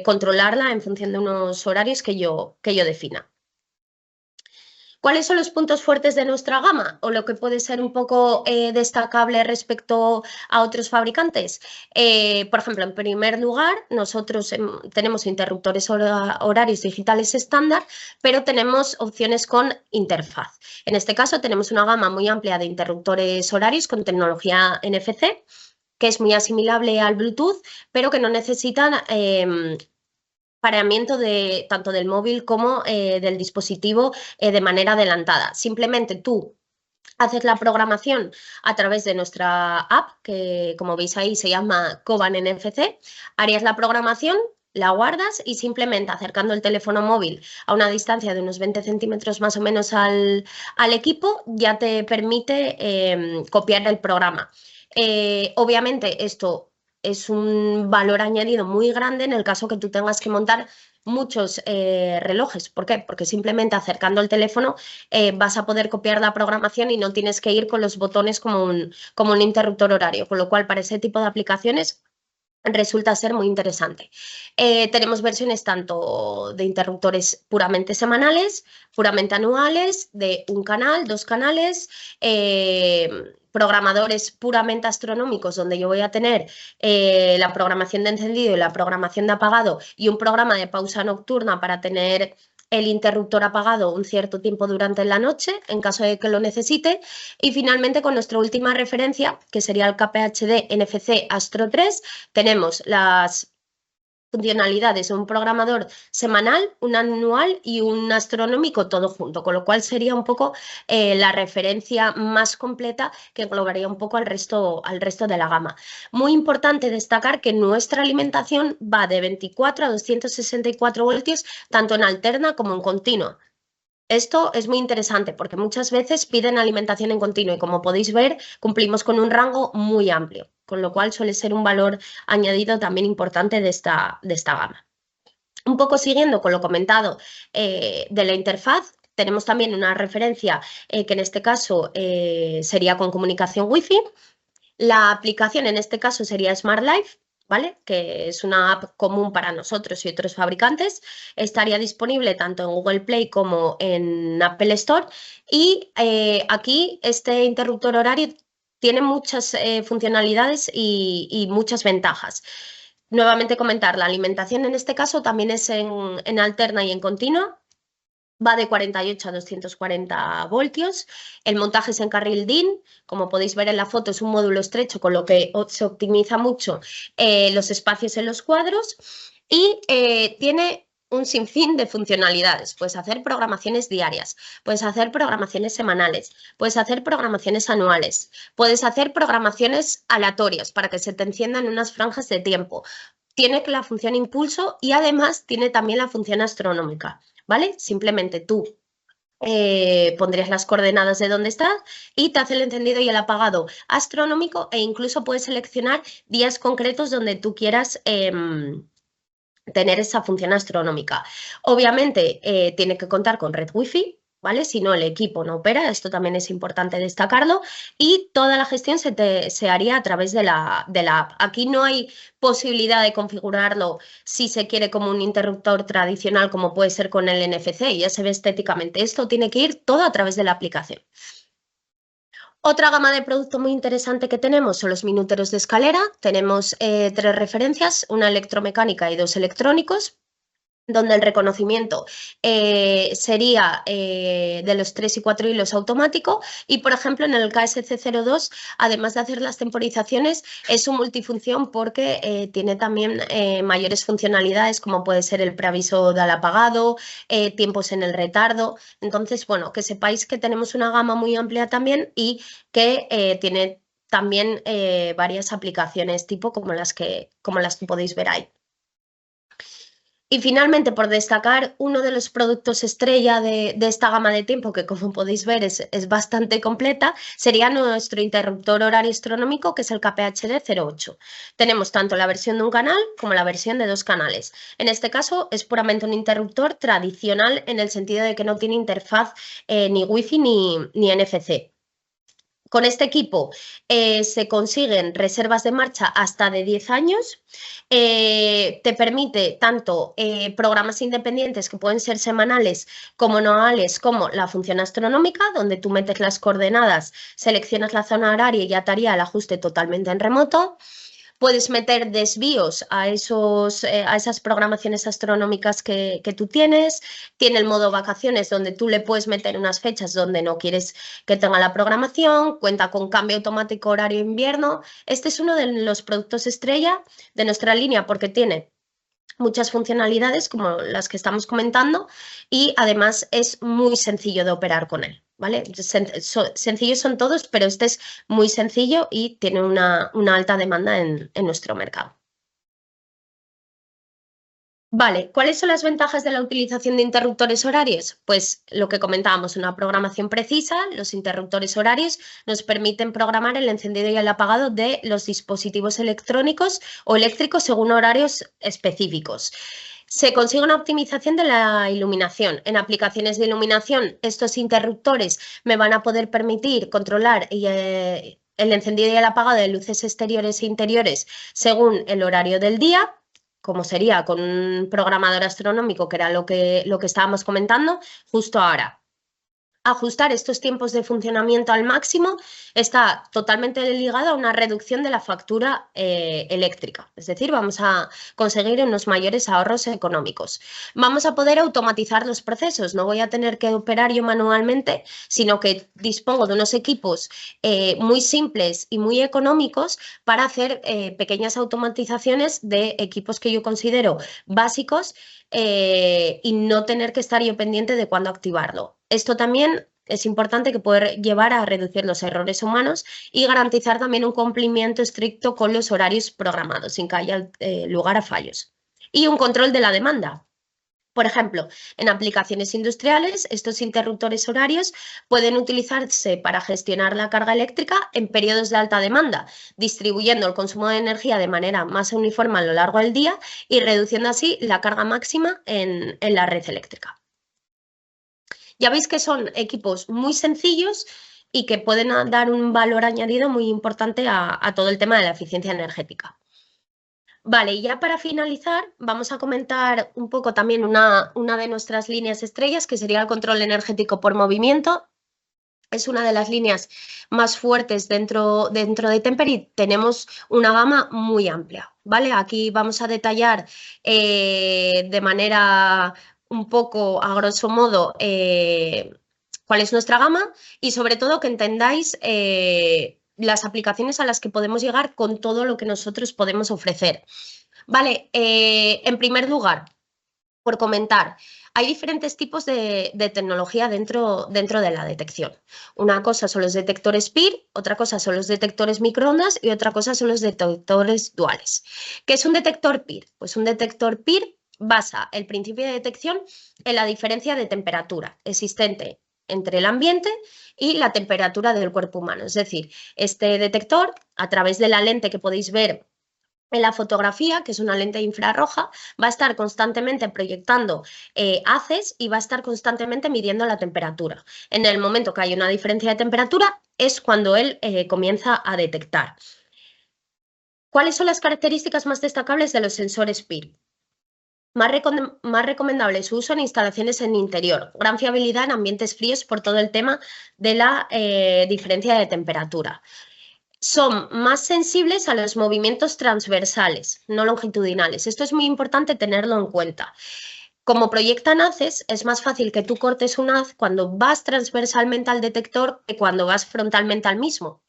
controlarla en función de unos horarios que yo defina. ¿Cuáles son los puntos fuertes de nuestra gama o lo que puede ser un poco destacable respecto a otros fabricantes? Por ejemplo, en primer lugar, nosotros tenemos interruptores horarios digitales estándar, pero tenemos opciones con interfaz. En este caso, tenemos una gama muy amplia de interruptores horarios con tecnología NFC, que es muy asimilable al Bluetooth, pero que no necesitan pareamiento tanto del móvil como del dispositivo de manera adelantada. Simplemente tú haces la programación a través de nuestra app, que como veis ahí se llama Coban NFC, harías la programación, la guardas y simplemente acercando el teléfono móvil a una distancia de unos 20 centímetros más o menos al equipo, ya te permite copiar el programa. Obviamente esto es un valor añadido muy grande en el caso que tú tengas que montar muchos relojes. ¿Por qué? Porque simplemente acercando el teléfono vas a poder copiar la programación y no tienes que ir con los botones como un interruptor horario, con lo cual para ese tipo de aplicaciones resulta ser muy interesante. Tenemos versiones tanto de interruptores puramente semanales, puramente anuales, de un canal, 2 canales, programadores puramente astronómicos, donde yo voy a tener la programación de encendido y la programación de apagado y un programa de pausa nocturna para tener el interruptor apagado un cierto tiempo durante la noche, en caso de que lo necesite. Y finalmente, con nuestra última referencia, que sería el KPHD NFC Astro 3, tenemos las funcionalidades de un programador semanal, un anual y un astronómico todo junto, con lo cual sería un poco la referencia más completa que englobaría un poco al resto de la gama. Muy importante destacar que nuestra alimentación va de 24 a 264 voltios, tanto en alterna como en continua. Esto es muy interesante porque muchas veces piden alimentación en continuo y como podéis ver cumplimos con un rango muy amplio, con lo cual suele ser un valor añadido también importante de esta gama. Un poco siguiendo con lo comentado de la interfaz, tenemos también una referencia que en este caso sería con comunicación Wi-Fi. La aplicación en este caso sería Smart Life, ¿vale? Que es una app común para nosotros y otros fabricantes. Estaría disponible tanto en Google Play como en Apple Store. Y aquí este interruptor horario tiene muchas funcionalidades y muchas ventajas. Nuevamente comentar, la alimentación en este caso también es en alterna y en continua. Va de 48 a 240 voltios. El montaje es en carril DIN. Como podéis ver en la foto, es un módulo estrecho, con lo que se optimiza mucho los espacios en los cuadros. Y tiene un sinfín de funcionalidades. Puedes hacer programaciones diarias, puedes hacer programaciones semanales, puedes hacer programaciones anuales, puedes hacer programaciones aleatorias para que se te enciendan unas franjas de tiempo. Tiene la función impulso y además tiene también la función astronómica, ¿vale? Simplemente tú pondrías las coordenadas de dónde estás y te hace el encendido y el apagado astronómico, e incluso puedes seleccionar días concretos donde tú quieras tener esa función astronómica. Obviamente tiene que contar con red Wi-Fi, ¿vale? Si no, el equipo no opera, esto también es importante destacarlo, y toda la gestión se haría a través de la app. Aquí no hay posibilidad de configurarlo si se quiere como un interruptor tradicional, como puede ser con el NFC, y ya se ve estéticamente. Esto tiene que ir todo a través de la aplicación. Otra gama de producto muy interesante que tenemos son los minuteros de escalera. Tenemos 3 referencias, una electromecánica y 2 electrónicos, donde el reconocimiento sería de los 3 y 4 hilos automático, y por ejemplo en el KSC02, además de hacer las temporizaciones, es un multifunción porque tiene también mayores funcionalidades, como puede ser el preaviso del apagado, tiempos en el retardo. Entonces, bueno, que sepáis que tenemos una gama muy amplia también y que tiene también varias aplicaciones tipo como las que podéis ver ahí. Y finalmente, por destacar uno de los productos estrella de esta gama de tiempo, que como podéis ver es bastante completa, sería nuestro interruptor horario astronómico, que es el KPHD 08. Tenemos tanto la versión de un canal como la versión de 2 canales. En este caso es puramente un interruptor tradicional, en el sentido de que no tiene interfaz ni Wi-Fi ni NFC. Con este equipo se consiguen reservas de marcha hasta de 10 años. Te permite tanto programas independientes, que pueden ser semanales como anuales, como la función astronómica, donde tú metes las coordenadas, seleccionas la zona horaria y ya te haría el ajuste totalmente en remoto. Puedes meter desvíos a esas programaciones astronómicas que tú tienes. Tiene el modo vacaciones, donde tú le puedes meter unas fechas donde no quieres que tenga la programación. Cuenta con cambio automático horario invierno. Este es uno de los productos estrella de nuestra línea, porque tiene muchas funcionalidades como las que estamos comentando, y además es muy sencillo de operar con él, ¿vale? Sencillos son todos, pero este es muy sencillo y tiene una alta demanda en nuestro mercado. Vale, ¿cuáles son las ventajas de la utilización de interruptores horarios? Pues lo que comentábamos, una programación precisa. Los interruptores horarios nos permiten programar el encendido y el apagado de los dispositivos electrónicos o eléctricos según horarios específicos. Se consigue una optimización de la iluminación. En aplicaciones de iluminación, estos interruptores me van a poder permitir controlar el encendido y el apagado de luces exteriores e interiores según el horario del día, como sería con un programador astronómico, que era lo que estábamos comentando justo ahora. Ajustar estos tiempos de funcionamiento al máximo está totalmente ligado a una reducción de la factura eléctrica. Es decir, vamos a conseguir unos mayores ahorros económicos. Vamos a poder automatizar los procesos. No voy a tener que operar yo manualmente, sino que dispongo de unos equipos muy simples y muy económicos para hacer pequeñas automatizaciones de equipos que yo considero básicos, y no tener que estar yo pendiente de cuándo activarlo. Esto también es importante, que puede llevar a reducir los errores humanos y garantizar también un cumplimiento estricto con los horarios programados, sin que haya lugar a fallos. Y un control de la demanda. Por ejemplo, en aplicaciones industriales, estos interruptores horarios pueden utilizarse para gestionar la carga eléctrica en periodos de alta demanda, distribuyendo el consumo de energía de manera más uniforme a lo largo del día y reduciendo así la carga máxima en la red eléctrica. Ya veis que son equipos muy sencillos y que pueden dar un valor añadido muy importante a todo el tema de la eficiencia energética. Vale, y ya para finalizar, vamos a comentar un poco también una de nuestras líneas estrellas, que sería el control energético por movimiento. Es una de las líneas más fuertes dentro de Temper, y tenemos una gama muy amplia, ¿vale? Aquí vamos a detallar de manera un poco, a grosso modo, cuál es nuestra gama y sobre todo que entendáis las aplicaciones a las que podemos llegar con todo lo que nosotros podemos ofrecer. Vale, en primer lugar, por comentar, hay diferentes tipos de tecnología dentro de la detección. Una cosa son los detectores PIR, otra cosa son los detectores microondas y otra cosa son los detectores duales. ¿Qué es un detector PIR? Pues un detector PIR basa el principio de detección en la diferencia de temperatura existente entre el ambiente y la temperatura del cuerpo humano. Es decir, este detector, a través de la lente que podéis ver en la fotografía, que es una lente infrarroja, va a estar constantemente proyectando haces y va a estar constantemente midiendo la temperatura. En el momento que hay una diferencia de temperatura es cuando él comienza a detectar. ¿Cuáles son las características más destacables de los sensores PIR? Más recomendable su uso en instalaciones en interior, gran fiabilidad en ambientes fríos por todo el tema de la diferencia de temperatura. Son más sensibles a los movimientos transversales, no longitudinales. Esto es muy importante tenerlo en cuenta. Como proyectan haces, es más fácil que tú cortes un haz cuando vas transversalmente al detector que cuando vas frontalmente al mismo,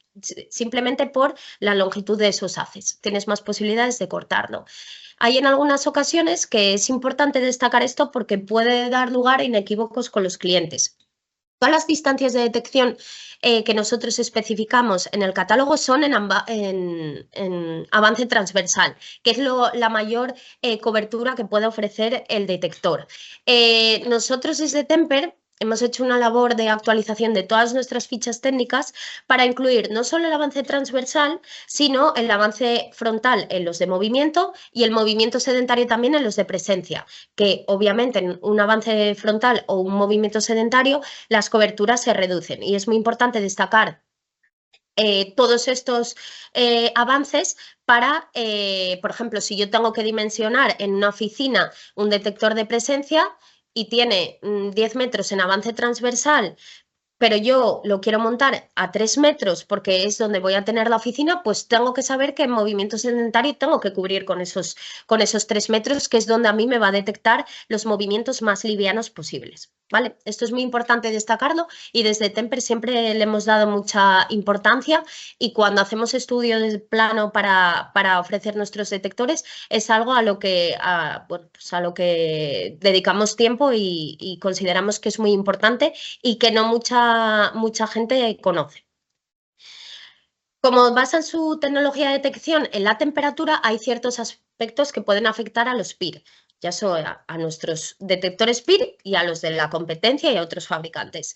simplemente por la longitud de esos haces. Tienes más posibilidades de cortarlo. Hay en algunas ocasiones que es importante destacar esto porque puede dar lugar a inequívocos con los clientes. Todas las distancias de detección que nosotros especificamos en el catálogo son en avance transversal, que es la mayor cobertura que puede ofrecer el detector. Nosotros desde Temper hemos hecho una labor de actualización de todas nuestras fichas técnicas para incluir no solo el avance transversal, sino el avance frontal en los de movimiento y el movimiento sedentario también en los de presencia, que obviamente en un avance frontal o un movimiento sedentario las coberturas se reducen. Y es muy importante destacar todos estos avances para, por ejemplo, si yo tengo que dimensionar en una oficina un detector de presencia y tiene 10 metros en avance transversal, pero yo lo quiero montar a 3 metros porque es donde voy a tener la oficina, pues tengo que saber que en movimiento sedentario tengo que cubrir con esos 3 metros, que es donde a mí me va a detectar los movimientos más livianos posibles. ¿Vale? Esto es muy importante destacarlo y desde Temper siempre le hemos dado mucha importancia y cuando hacemos estudios de plano para ofrecer nuestros detectores es algo bueno, pues a lo que dedicamos tiempo y consideramos que es muy importante y que no mucha gente conoce. Como basan su tecnología de detección en la temperatura, hay ciertos aspectos que pueden afectar a los PIR, ya sea a nuestros detectores PIR y a los de la competencia y a otros fabricantes.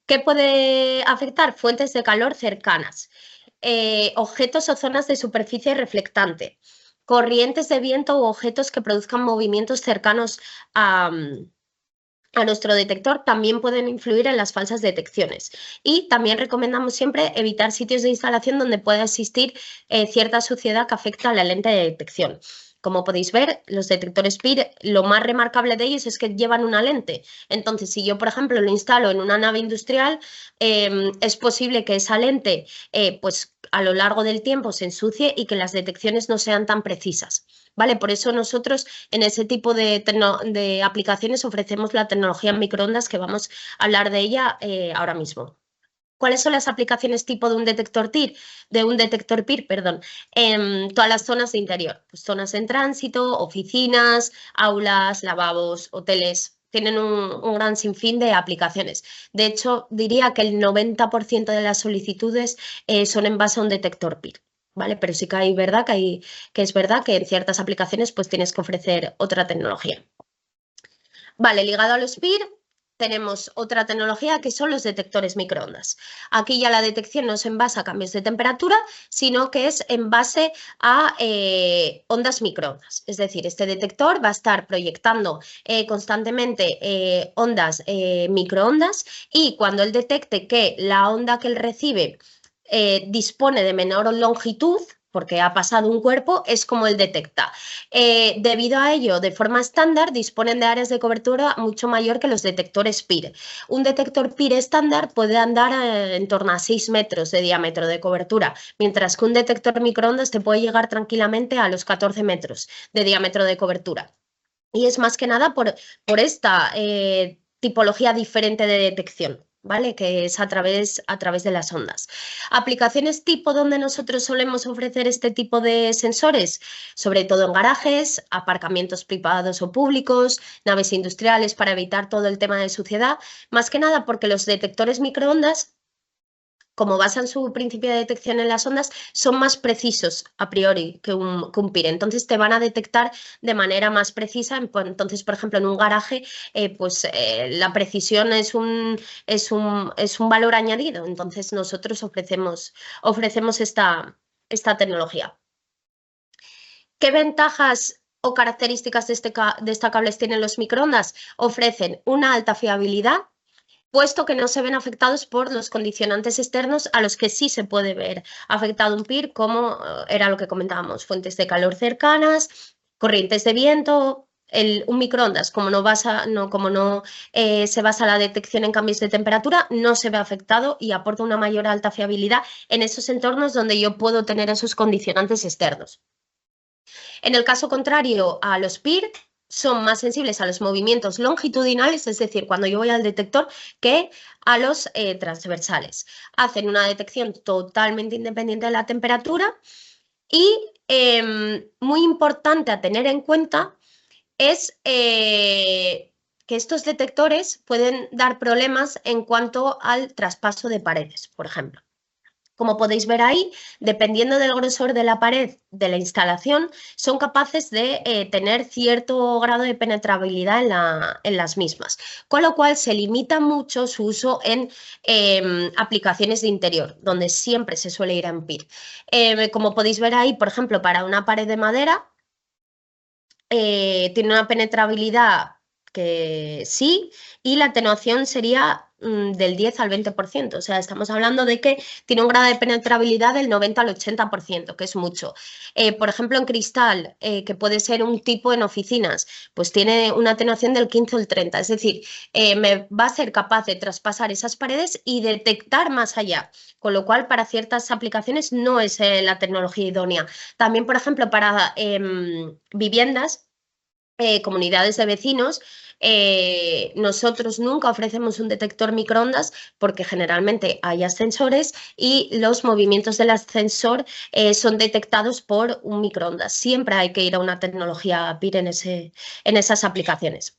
¿Qué puede afectar? Fuentes de calor cercanas, objetos o zonas de superficie reflectante, corrientes de viento u objetos que produzcan movimientos cercanos a nuestro detector también pueden influir en las falsas detecciones. Y también recomendamos siempre evitar sitios de instalación donde pueda existir cierta suciedad que afecta a la lente de detección. Como podéis ver, los detectores PIR, lo más remarcable de ellos es que llevan una lente. Entonces, si yo, por ejemplo, lo instalo en una nave industrial, es posible que esa lente, pues a lo largo del tiempo se ensucie y que las detecciones no sean tan precisas. ¿Vale? Por eso nosotros en ese tipo de aplicaciones ofrecemos la tecnología en microondas, que vamos a hablar de ella ahora mismo. ¿Cuáles son las aplicaciones tipo de un detector TIR? De un detector PIR, perdón, en todas las zonas de interior, pues zonas en tránsito, oficinas, aulas, lavabos, hoteles. Tienen un gran sinfín de aplicaciones. De hecho, diría que el 90% de las solicitudes son en base a un detector PIR. ¿Vale? Pero sí que hay verdad que es verdad que en ciertas aplicaciones pues tienes que ofrecer otra tecnología. Vale, ligado a los PIR tenemos otra tecnología que son los detectores microondas. Aquí ya la detección no es en base a cambios de temperatura, sino que es en base a ondas microondas. Es decir, este detector va a estar proyectando constantemente ondas microondas y cuando él detecte que la onda que él recibe dispone de menor longitud, porque ha pasado un cuerpo, es como él detecta. Debido a ello, de forma estándar, disponen de áreas de cobertura mucho mayor que los detectores PIR. Un detector PIR estándar puede andar en torno a 6 metros de diámetro de cobertura, mientras que un detector microondas te puede llegar tranquilamente a los 14 metros de diámetro de cobertura. Y es más que nada por esta tipología diferente de detección, ¿vale? Que es a través de las ondas. Aplicaciones tipo donde nosotros solemos ofrecer este tipo de sensores, sobre todo en garajes, aparcamientos privados o públicos, naves industriales para evitar todo el tema de suciedad, más que nada porque los detectores microondas, como basan su principio de detección en las ondas, son más precisos a priori que un PIR. Entonces te van a detectar de manera más precisa. Entonces, por ejemplo, en un garaje, la precisión es un valor añadido. Entonces nosotros ofrecemos esta tecnología. ¿Qué ventajas o características destacables tienen los microondas? Ofrecen una alta fiabilidad, puesto que no se ven afectados por los condicionantes externos a los que sí se puede ver afectado un PIR, como era lo que comentábamos, fuentes de calor cercanas, corrientes de viento. Un microondas, como no se basa la detección en cambios de temperatura, no se ve afectado y aporta una mayor alta fiabilidad en esos entornos donde yo puedo tener esos condicionantes externos. En el caso contrario a los PIR, son más sensibles a los movimientos longitudinales, es decir, cuando yo voy al detector, que a los transversales. Hacen una detección totalmente independiente de la temperatura y muy importante a tener en cuenta es que estos detectores pueden dar problemas en cuanto al traspaso de paredes, por ejemplo. Como podéis ver ahí, dependiendo del grosor de la pared de la instalación, son capaces de tener cierto grado de penetrabilidad en las mismas, con lo cual se limita mucho su uso en aplicaciones de interior, donde siempre se suele ir a PIR. Como podéis ver ahí, por ejemplo, para una pared de madera, tiene una penetrabilidad que sí, y la atenuación sería del 10 al 20%. O sea, estamos hablando de que tiene un grado de penetrabilidad del 90 al 80%, que es mucho. Por ejemplo, en cristal, que puede ser un tipo en oficinas, pues tiene una atenuación del 15 al 30. Es decir, me va a ser capaz de traspasar esas paredes y detectar más allá. Con lo cual, para ciertas aplicaciones no es la tecnología idónea. También, por ejemplo, para viviendas, comunidades de vecinos, nosotros nunca ofrecemos un detector microondas porque generalmente hay ascensores y los movimientos del ascensor son detectados por un microondas. Siempre hay que ir a una tecnología PIR en esas aplicaciones.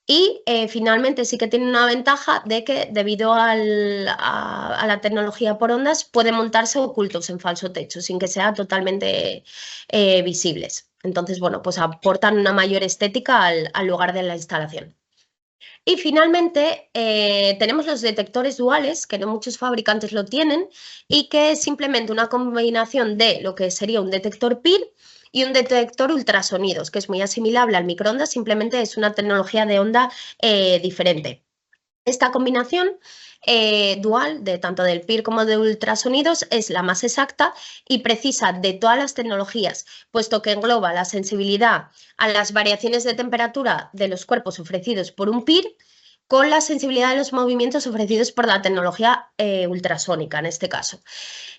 Y finalmente sí que tiene una ventaja de que debido a la tecnología por ondas pueden montarse ocultos en falso techo sin que sean totalmente visibles. Entonces, bueno, pues aportan una mayor estética al lugar de la instalación. Y finalmente tenemos los detectores duales, que no muchos fabricantes lo tienen, y que es simplemente una combinación de lo que sería un detector PIR y un detector ultrasonidos, que es muy asimilable al microondas, simplemente es una tecnología de onda diferente. Esta combinación dual, de tanto del PIR como de ultrasonidos, es la más exacta y precisa de todas las tecnologías, puesto que engloba la sensibilidad a las variaciones de temperatura de los cuerpos ofrecidos por un PIR con la sensibilidad de los movimientos ofrecidos por la tecnología ultrasónica, en este caso.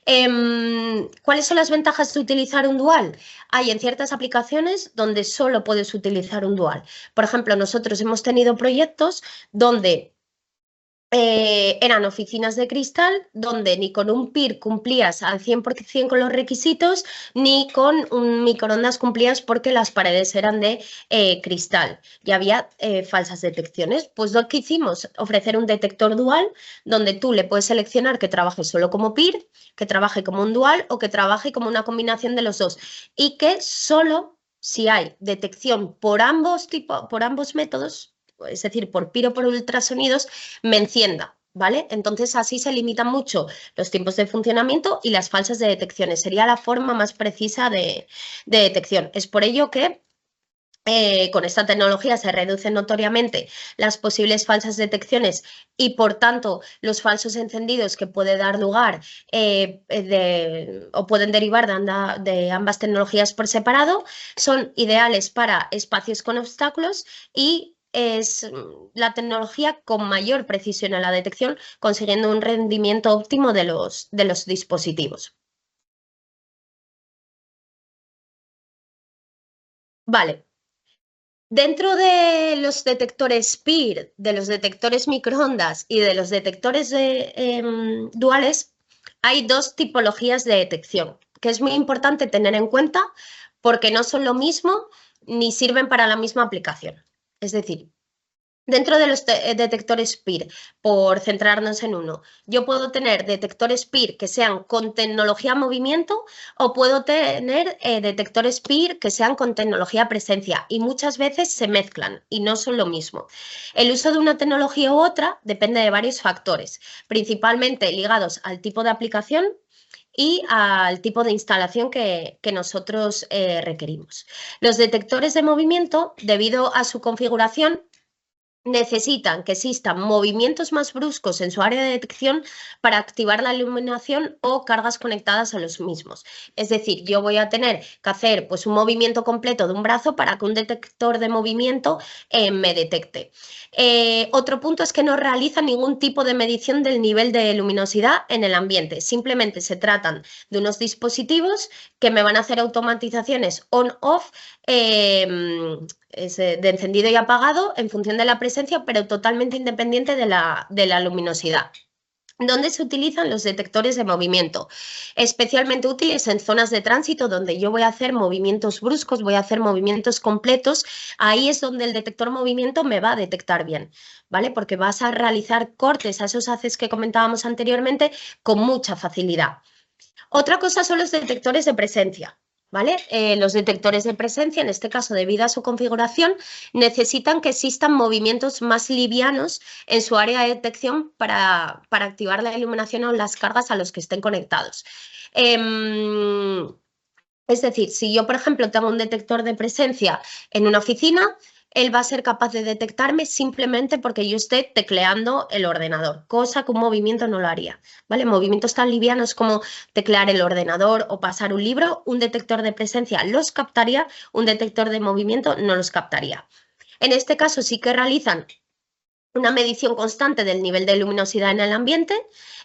¿Cuáles son las ventajas de utilizar un dual? Hay en ciertas aplicaciones donde solo puedes utilizar un dual. Por ejemplo, nosotros hemos tenido proyectos donde eran oficinas de cristal donde ni con un PIR cumplías al 100% con los requisitos, ni con un microondas cumplías porque las paredes eran de cristal y había falsas detecciones. Pues lo que hicimos, ofrecer un detector dual donde tú le puedes seleccionar que trabaje solo como PIR, que trabaje como un dual o que trabaje como una combinación de los dos y que solo si hay detección por ambos métodos, es decir, por PIR o por ultrasonidos, me encienda, ¿vale? Entonces así se limitan mucho los tiempos de funcionamiento y las falsas de detecciones. Sería la forma más precisa de detección. Es por ello que con esta tecnología se reducen notoriamente las posibles falsas detecciones y, por tanto, los falsos encendidos que puede dar lugar o pueden derivar de ambas tecnologías por separado. Son ideales para espacios con obstáculos y es la tecnología con mayor precisión en la detección, consiguiendo un rendimiento óptimo de los dispositivos. Vale. Dentro de los detectores PIR, de los detectores microondas y de los detectores duales, hay dos tipologías de detección, que es muy importante tener en cuenta porque no son lo mismo ni sirven para la misma aplicación. Es decir, dentro de los detectores PIR, por centrarnos en uno, yo puedo tener detectores PIR que sean con tecnología movimiento o puedo tener detectores PIR que sean con tecnología presencia y muchas veces se mezclan y no son lo mismo. El uso de una tecnología u otra depende de varios factores, principalmente ligados al tipo de aplicación y al tipo de instalación que nosotros requerimos. Los detectores de movimiento, debido a su configuración, necesitan que existan movimientos más bruscos en su área de detección para activar la iluminación o cargas conectadas a los mismos. Es decir, yo voy a tener que hacer pues, un movimiento completo de un brazo para que un detector de movimiento me detecte. Otro punto es que no realizan ningún tipo de medición del nivel de luminosidad en el ambiente. Simplemente se tratan de unos dispositivos que me van a hacer automatizaciones on-off de encendido y apagado en función de la presencia, pero totalmente independiente de la luminosidad. ¿Dónde se utilizan los detectores de movimiento? Especialmente útiles en zonas de tránsito donde yo voy a hacer movimientos bruscos, voy a hacer movimientos completos. Ahí es donde el detector movimiento me va a detectar bien, ¿vale? Porque vas a realizar cortes a esos haces que comentábamos anteriormente con mucha facilidad. Otra cosa son los detectores de presencia. ¿Vale? Los detectores de presencia, en este caso debido a su configuración, necesitan que existan movimientos más livianos en su área de detección para activar la iluminación o las cargas a los que estén conectados. Es decir, si yo, por ejemplo, tengo un detector de presencia en una oficina, él va a ser capaz de detectarme simplemente porque yo esté tecleando el ordenador, cosa que un movimiento no lo haría, ¿vale? Movimientos tan livianos como teclear el ordenador o pasar un libro, un detector de presencia los captaría, un detector de movimiento no los captaría. En este caso sí que realizan una medición constante del nivel de luminosidad en el ambiente,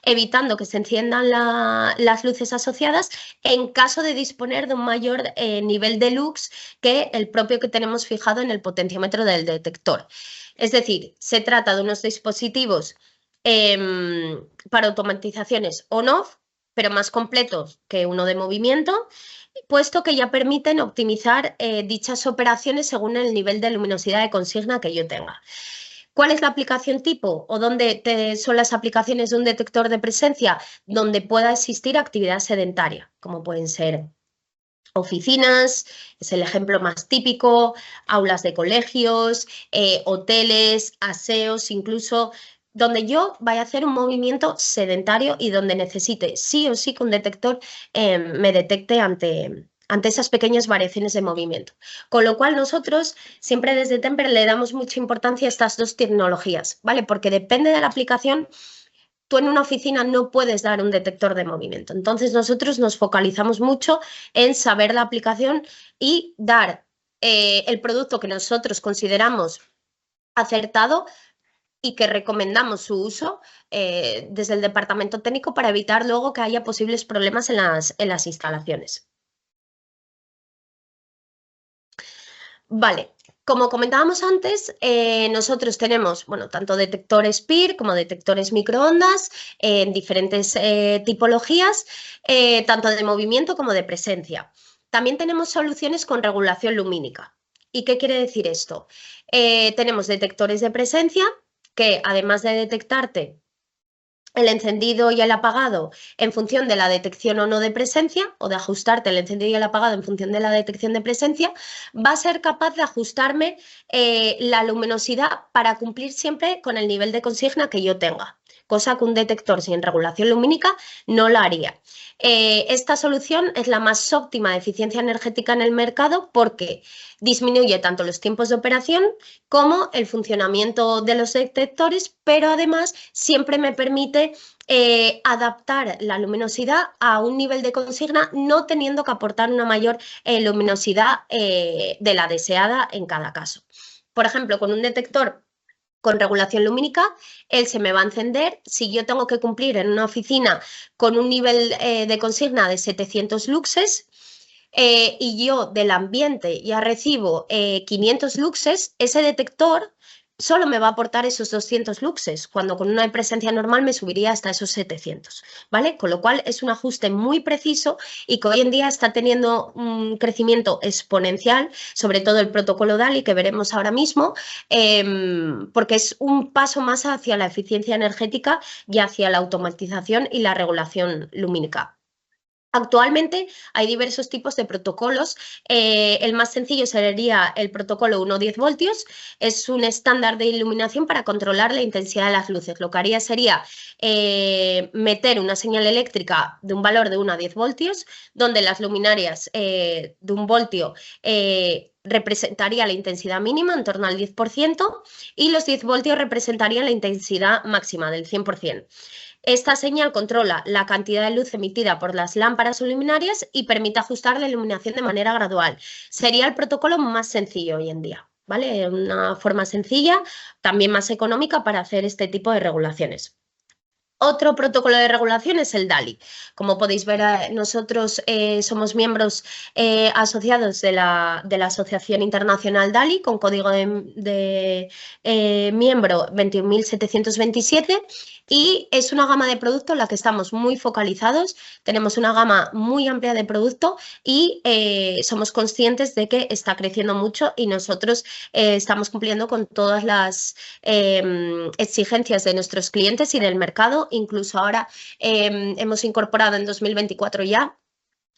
evitando que se enciendan las luces asociadas en caso de disponer de un mayor nivel de lux que el propio que tenemos fijado en el potenciómetro del detector. Es decir, se trata de unos dispositivos para automatizaciones on-off, pero más completos que uno de movimiento, puesto que ya permiten optimizar dichas operaciones según el nivel de luminosidad de consigna que yo tenga. ¿Cuál es la aplicación tipo o dónde son las aplicaciones de un detector de presencia? Donde pueda existir actividad sedentaria, como pueden ser oficinas, es el ejemplo más típico, aulas de colegios, hoteles, aseos, incluso donde yo vaya a hacer un movimiento sedentario y donde necesite sí o sí que un detector me detecte ante esas pequeñas variaciones de movimiento. Con lo cual nosotros siempre desde Temper le damos mucha importancia a estas dos tecnologías, ¿vale? Porque depende de la aplicación. Tú en una oficina no puedes dar un detector de movimiento. Entonces nosotros nos focalizamos mucho en saber la aplicación y dar el producto que nosotros consideramos acertado y que recomendamos su uso desde el departamento técnico para evitar luego que haya posibles problemas en las instalaciones. Vale, como comentábamos antes, nosotros tenemos, bueno, tanto detectores PIR como detectores microondas en diferentes tipologías, tanto de movimiento como de presencia. También tenemos soluciones con regulación lumínica. ¿Y qué quiere decir esto? Tenemos detectores de presencia que, además de detectarte el encendido y el apagado en función de la detección o no de presencia, o de ajustarte el encendido y el apagado en función de la detección de presencia, va a ser capaz de ajustarme la luminosidad para cumplir siempre con el nivel de consigna que yo tenga, cosa que un detector sin regulación lumínica no la haría. Esta solución es la más óptima de eficiencia energética en el mercado porque disminuye tanto los tiempos de operación como el funcionamiento de los detectores, pero además siempre me permite adaptar la luminosidad a un nivel de consigna, no teniendo que aportar una mayor luminosidad de la deseada en cada caso. Por ejemplo, con un detector con regulación lumínica, él se me va a encender. Si yo tengo que cumplir en una oficina con un nivel de consigna de 700 luxes, y yo del ambiente ya recibo 500 luxes, ese detector solo me va a aportar esos 200 luxes, cuando con una presencia normal me subiría hasta esos 700, ¿vale? Con lo cual es un ajuste muy preciso y que hoy en día está teniendo un crecimiento exponencial, sobre todo el protocolo DALI que veremos ahora mismo, porque es un paso más hacia la eficiencia energética y hacia la automatización y la regulación lumínica. Actualmente hay diversos tipos de protocolos. El más sencillo sería el protocolo 1,10 voltios. Es un estándar de iluminación para controlar la intensidad de las luces. Lo que haría sería meter una señal eléctrica de un valor de 1 a 10 voltios, donde las luminarias de 1 voltio representaría la intensidad mínima en torno al 10% y los 10 voltios representarían la intensidad máxima del 100%. Esta señal controla la cantidad de luz emitida por las lámparas o luminarias y permite ajustar la iluminación de manera gradual. Sería el protocolo más sencillo hoy en día, ¿vale? Una forma sencilla, también más económica para hacer este tipo de regulaciones. Otro protocolo de regulación es el DALI. Como podéis ver, nosotros somos miembros asociados de la Asociación Internacional DALI con código de miembro 21.727 y es una gama de productos en la que estamos muy focalizados. Tenemos una gama muy amplia de producto y somos conscientes de que está creciendo mucho y nosotros estamos cumpliendo con todas las exigencias de nuestros clientes y del mercado. Incluso ahora hemos incorporado en 2024 ya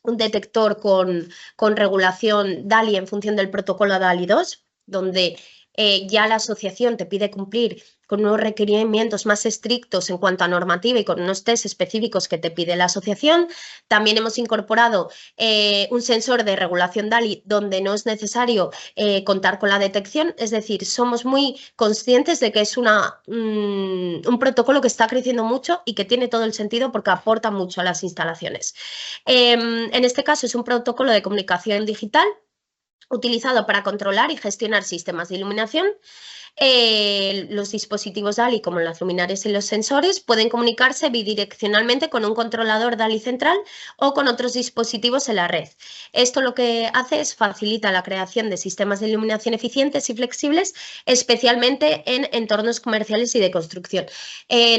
un detector con regulación DALI en función del protocolo DALI 2, donde ya la asociación te pide cumplir con unos requerimientos más estrictos en cuanto a normativa y con unos test específicos que te pide la asociación. También hemos incorporado un sensor de regulación DALI donde no es necesario contar con la detección, es decir, somos muy conscientes de que es un protocolo que está creciendo mucho y que tiene todo el sentido porque aporta mucho a las instalaciones. En este caso es un protocolo de comunicación digital utilizado para controlar y gestionar sistemas de iluminación. Los dispositivos DALI, como las luminarias y los sensores, pueden comunicarse bidireccionalmente con un controlador DALI central o con otros dispositivos en la red. Esto lo que hace es facilita la creación de sistemas de iluminación eficientes y flexibles, especialmente en entornos comerciales y de construcción.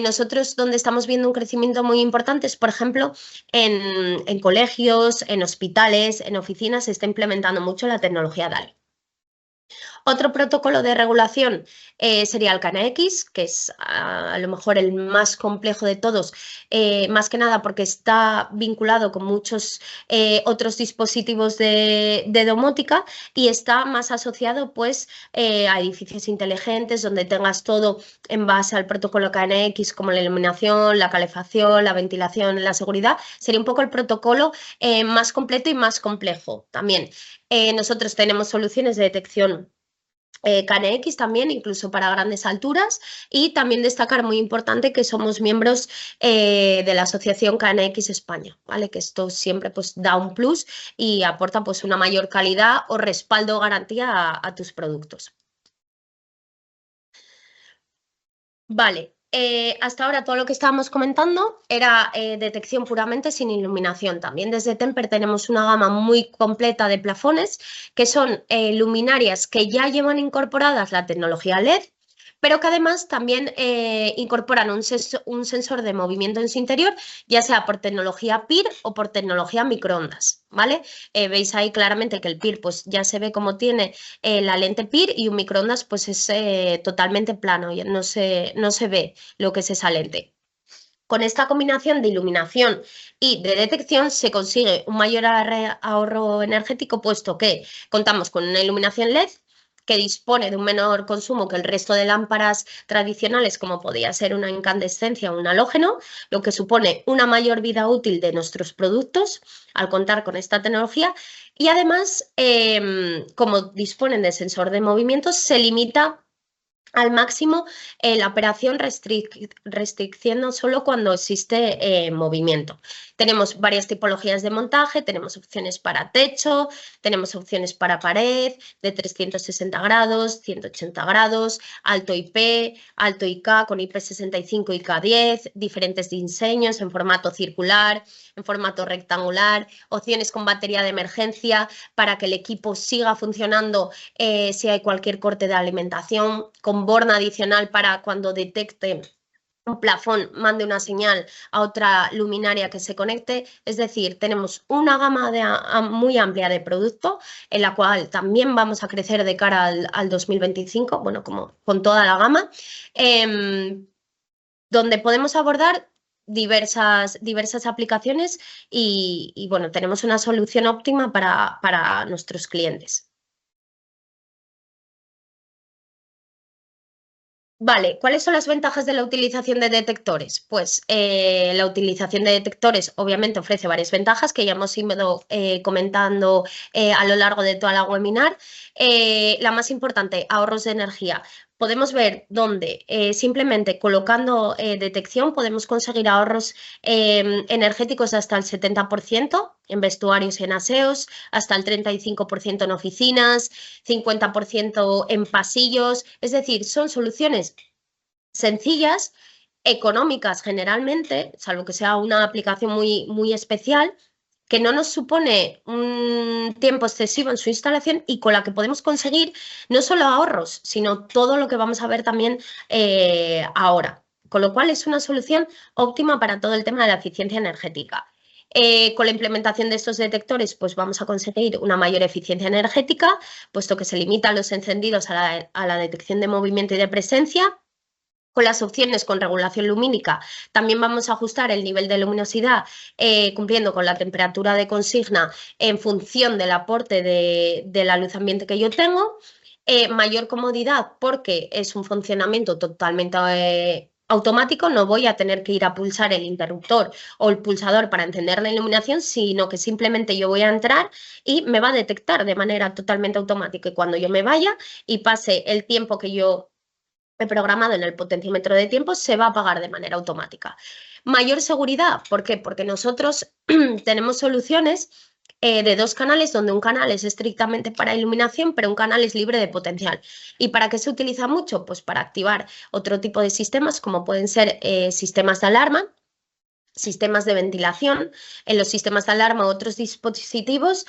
Nosotros donde estamos viendo un crecimiento muy importante es, por ejemplo, en colegios, en hospitales, en oficinas, se está implementando mucho la tecnología DALI. Otro protocolo de regulación sería el CANX, que es a lo mejor el más complejo de todos, más que nada porque está vinculado con muchos otros dispositivos de domótica y está más asociado pues a edificios inteligentes donde tengas todo en base al protocolo KNX como la iluminación, la calefacción, la ventilación, la seguridad. Sería un poco el protocolo más completo y más complejo también. Nosotros tenemos soluciones de detección KNX también, incluso para grandes alturas, y también destacar muy importante que somos miembros de la asociación KNX España, ¿vale? Que esto siempre pues da un plus y aporta pues una mayor calidad o respaldo o garantía a tus productos. Vale, hasta ahora todo lo que estábamos comentando era detección puramente sin iluminación. También desde Temper tenemos una gama muy completa de plafones que son luminarias que ya llevan incorporadas la tecnología LED, pero que además también incorporan un sensor de movimiento en su interior, ya sea por tecnología PIR o por tecnología microondas, ¿vale? Veis ahí claramente que el PIR pues ya se ve como tiene la lente PIR y un microondas pues es totalmente plano, y no se ve lo que es esa lente. Con esta combinación de iluminación y de detección se consigue un mayor ahorro energético, puesto que contamos con una iluminación LED que dispone de un menor consumo que el resto de lámparas tradicionales, como podía ser una incandescencia o un halógeno, lo que supone una mayor vida útil de nuestros productos al contar con esta tecnología. Y además, como disponen de sensor de movimientos, se limita al máximo la operación restricciendo solo cuando existe movimiento. Tenemos varias tipologías de montaje, tenemos opciones para techo, tenemos opciones para pared de 360 grados, 180 grados, alto IP, alto IK con IP65 y IK10, diferentes diseños en formato circular, en formato rectangular, opciones con batería de emergencia para que el equipo siga funcionando si hay cualquier corte de alimentación, con borna adicional para cuando detecte un plafón mande una señal a otra luminaria que se conecte. Es decir, tenemos una gama muy amplia de producto en la cual también vamos a crecer de cara al 2025, bueno, como con toda la gama, donde podemos abordar diversas aplicaciones y, bueno, tenemos una solución óptima para nuestros clientes. Vale, ¿cuáles son las ventajas de la utilización de detectores? Pues la utilización de detectores obviamente ofrece varias ventajas que ya hemos ido comentando a lo largo de toda la webinar. La más importante, ahorros de energía. Podemos ver dónde simplemente colocando detección podemos conseguir ahorros energéticos hasta el 70% en vestuarios y en aseos, hasta el 35% en oficinas, 50% en pasillos. Es decir, son soluciones sencillas, económicas generalmente, salvo que sea una aplicación muy especial, que no nos supone un tiempo excesivo en su instalación y con la que podemos conseguir no solo ahorros, sino todo lo que vamos a ver también ahora. Con lo cual es una solución óptima para todo el tema de la eficiencia energética. Con la implementación de estos detectores, pues vamos a conseguir una mayor eficiencia energética, puesto que se limitan los encendidos a la detección de movimiento y de presencia. Con las opciones con regulación lumínica también vamos a ajustar el nivel de luminosidad cumpliendo con la temperatura de consigna en función del aporte de la luz ambiente que yo tengo. Mayor comodidad porque es un funcionamiento totalmente automático, no voy a tener que ir a pulsar el interruptor o el pulsador para encender la iluminación, sino que simplemente yo voy a entrar y me va a detectar de manera totalmente automática. Y cuando yo me vaya y pase el tiempo que yo programado en el potenciómetro de tiempo se va a apagar de manera automática. Mayor seguridad, ¿por qué? Porque nosotros tenemos soluciones de dos canales, donde un canal es estrictamente para iluminación, pero un canal es libre de potencial. ¿Y para qué se utiliza mucho? Pues para activar otro tipo de sistemas, como pueden ser sistemas de alarma, sistemas de ventilación. En los sistemas de alarma u otros dispositivos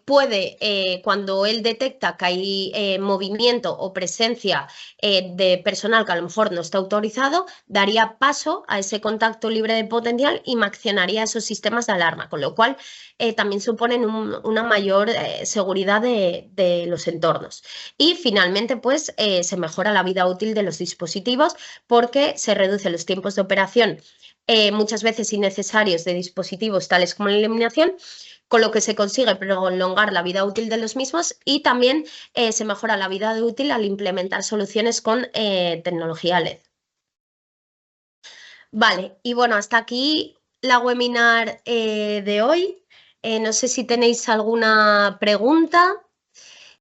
puede, cuando él detecta que hay movimiento o presencia de personal que a lo mejor no está autorizado, daría paso a ese contacto libre de potencial y me accionaría esos sistemas de alarma, con lo cual también suponen una mayor seguridad de los entornos. Y finalmente, pues se mejora la vida útil de los dispositivos porque se reducen los tiempos de operación muchas veces innecesarios de dispositivos tales como la iluminación, con lo que se consigue prolongar la vida útil de los mismos y también se mejora la vida útil al implementar soluciones con tecnología LED. Vale, y bueno, hasta aquí la webinar de hoy. No sé si tenéis alguna pregunta.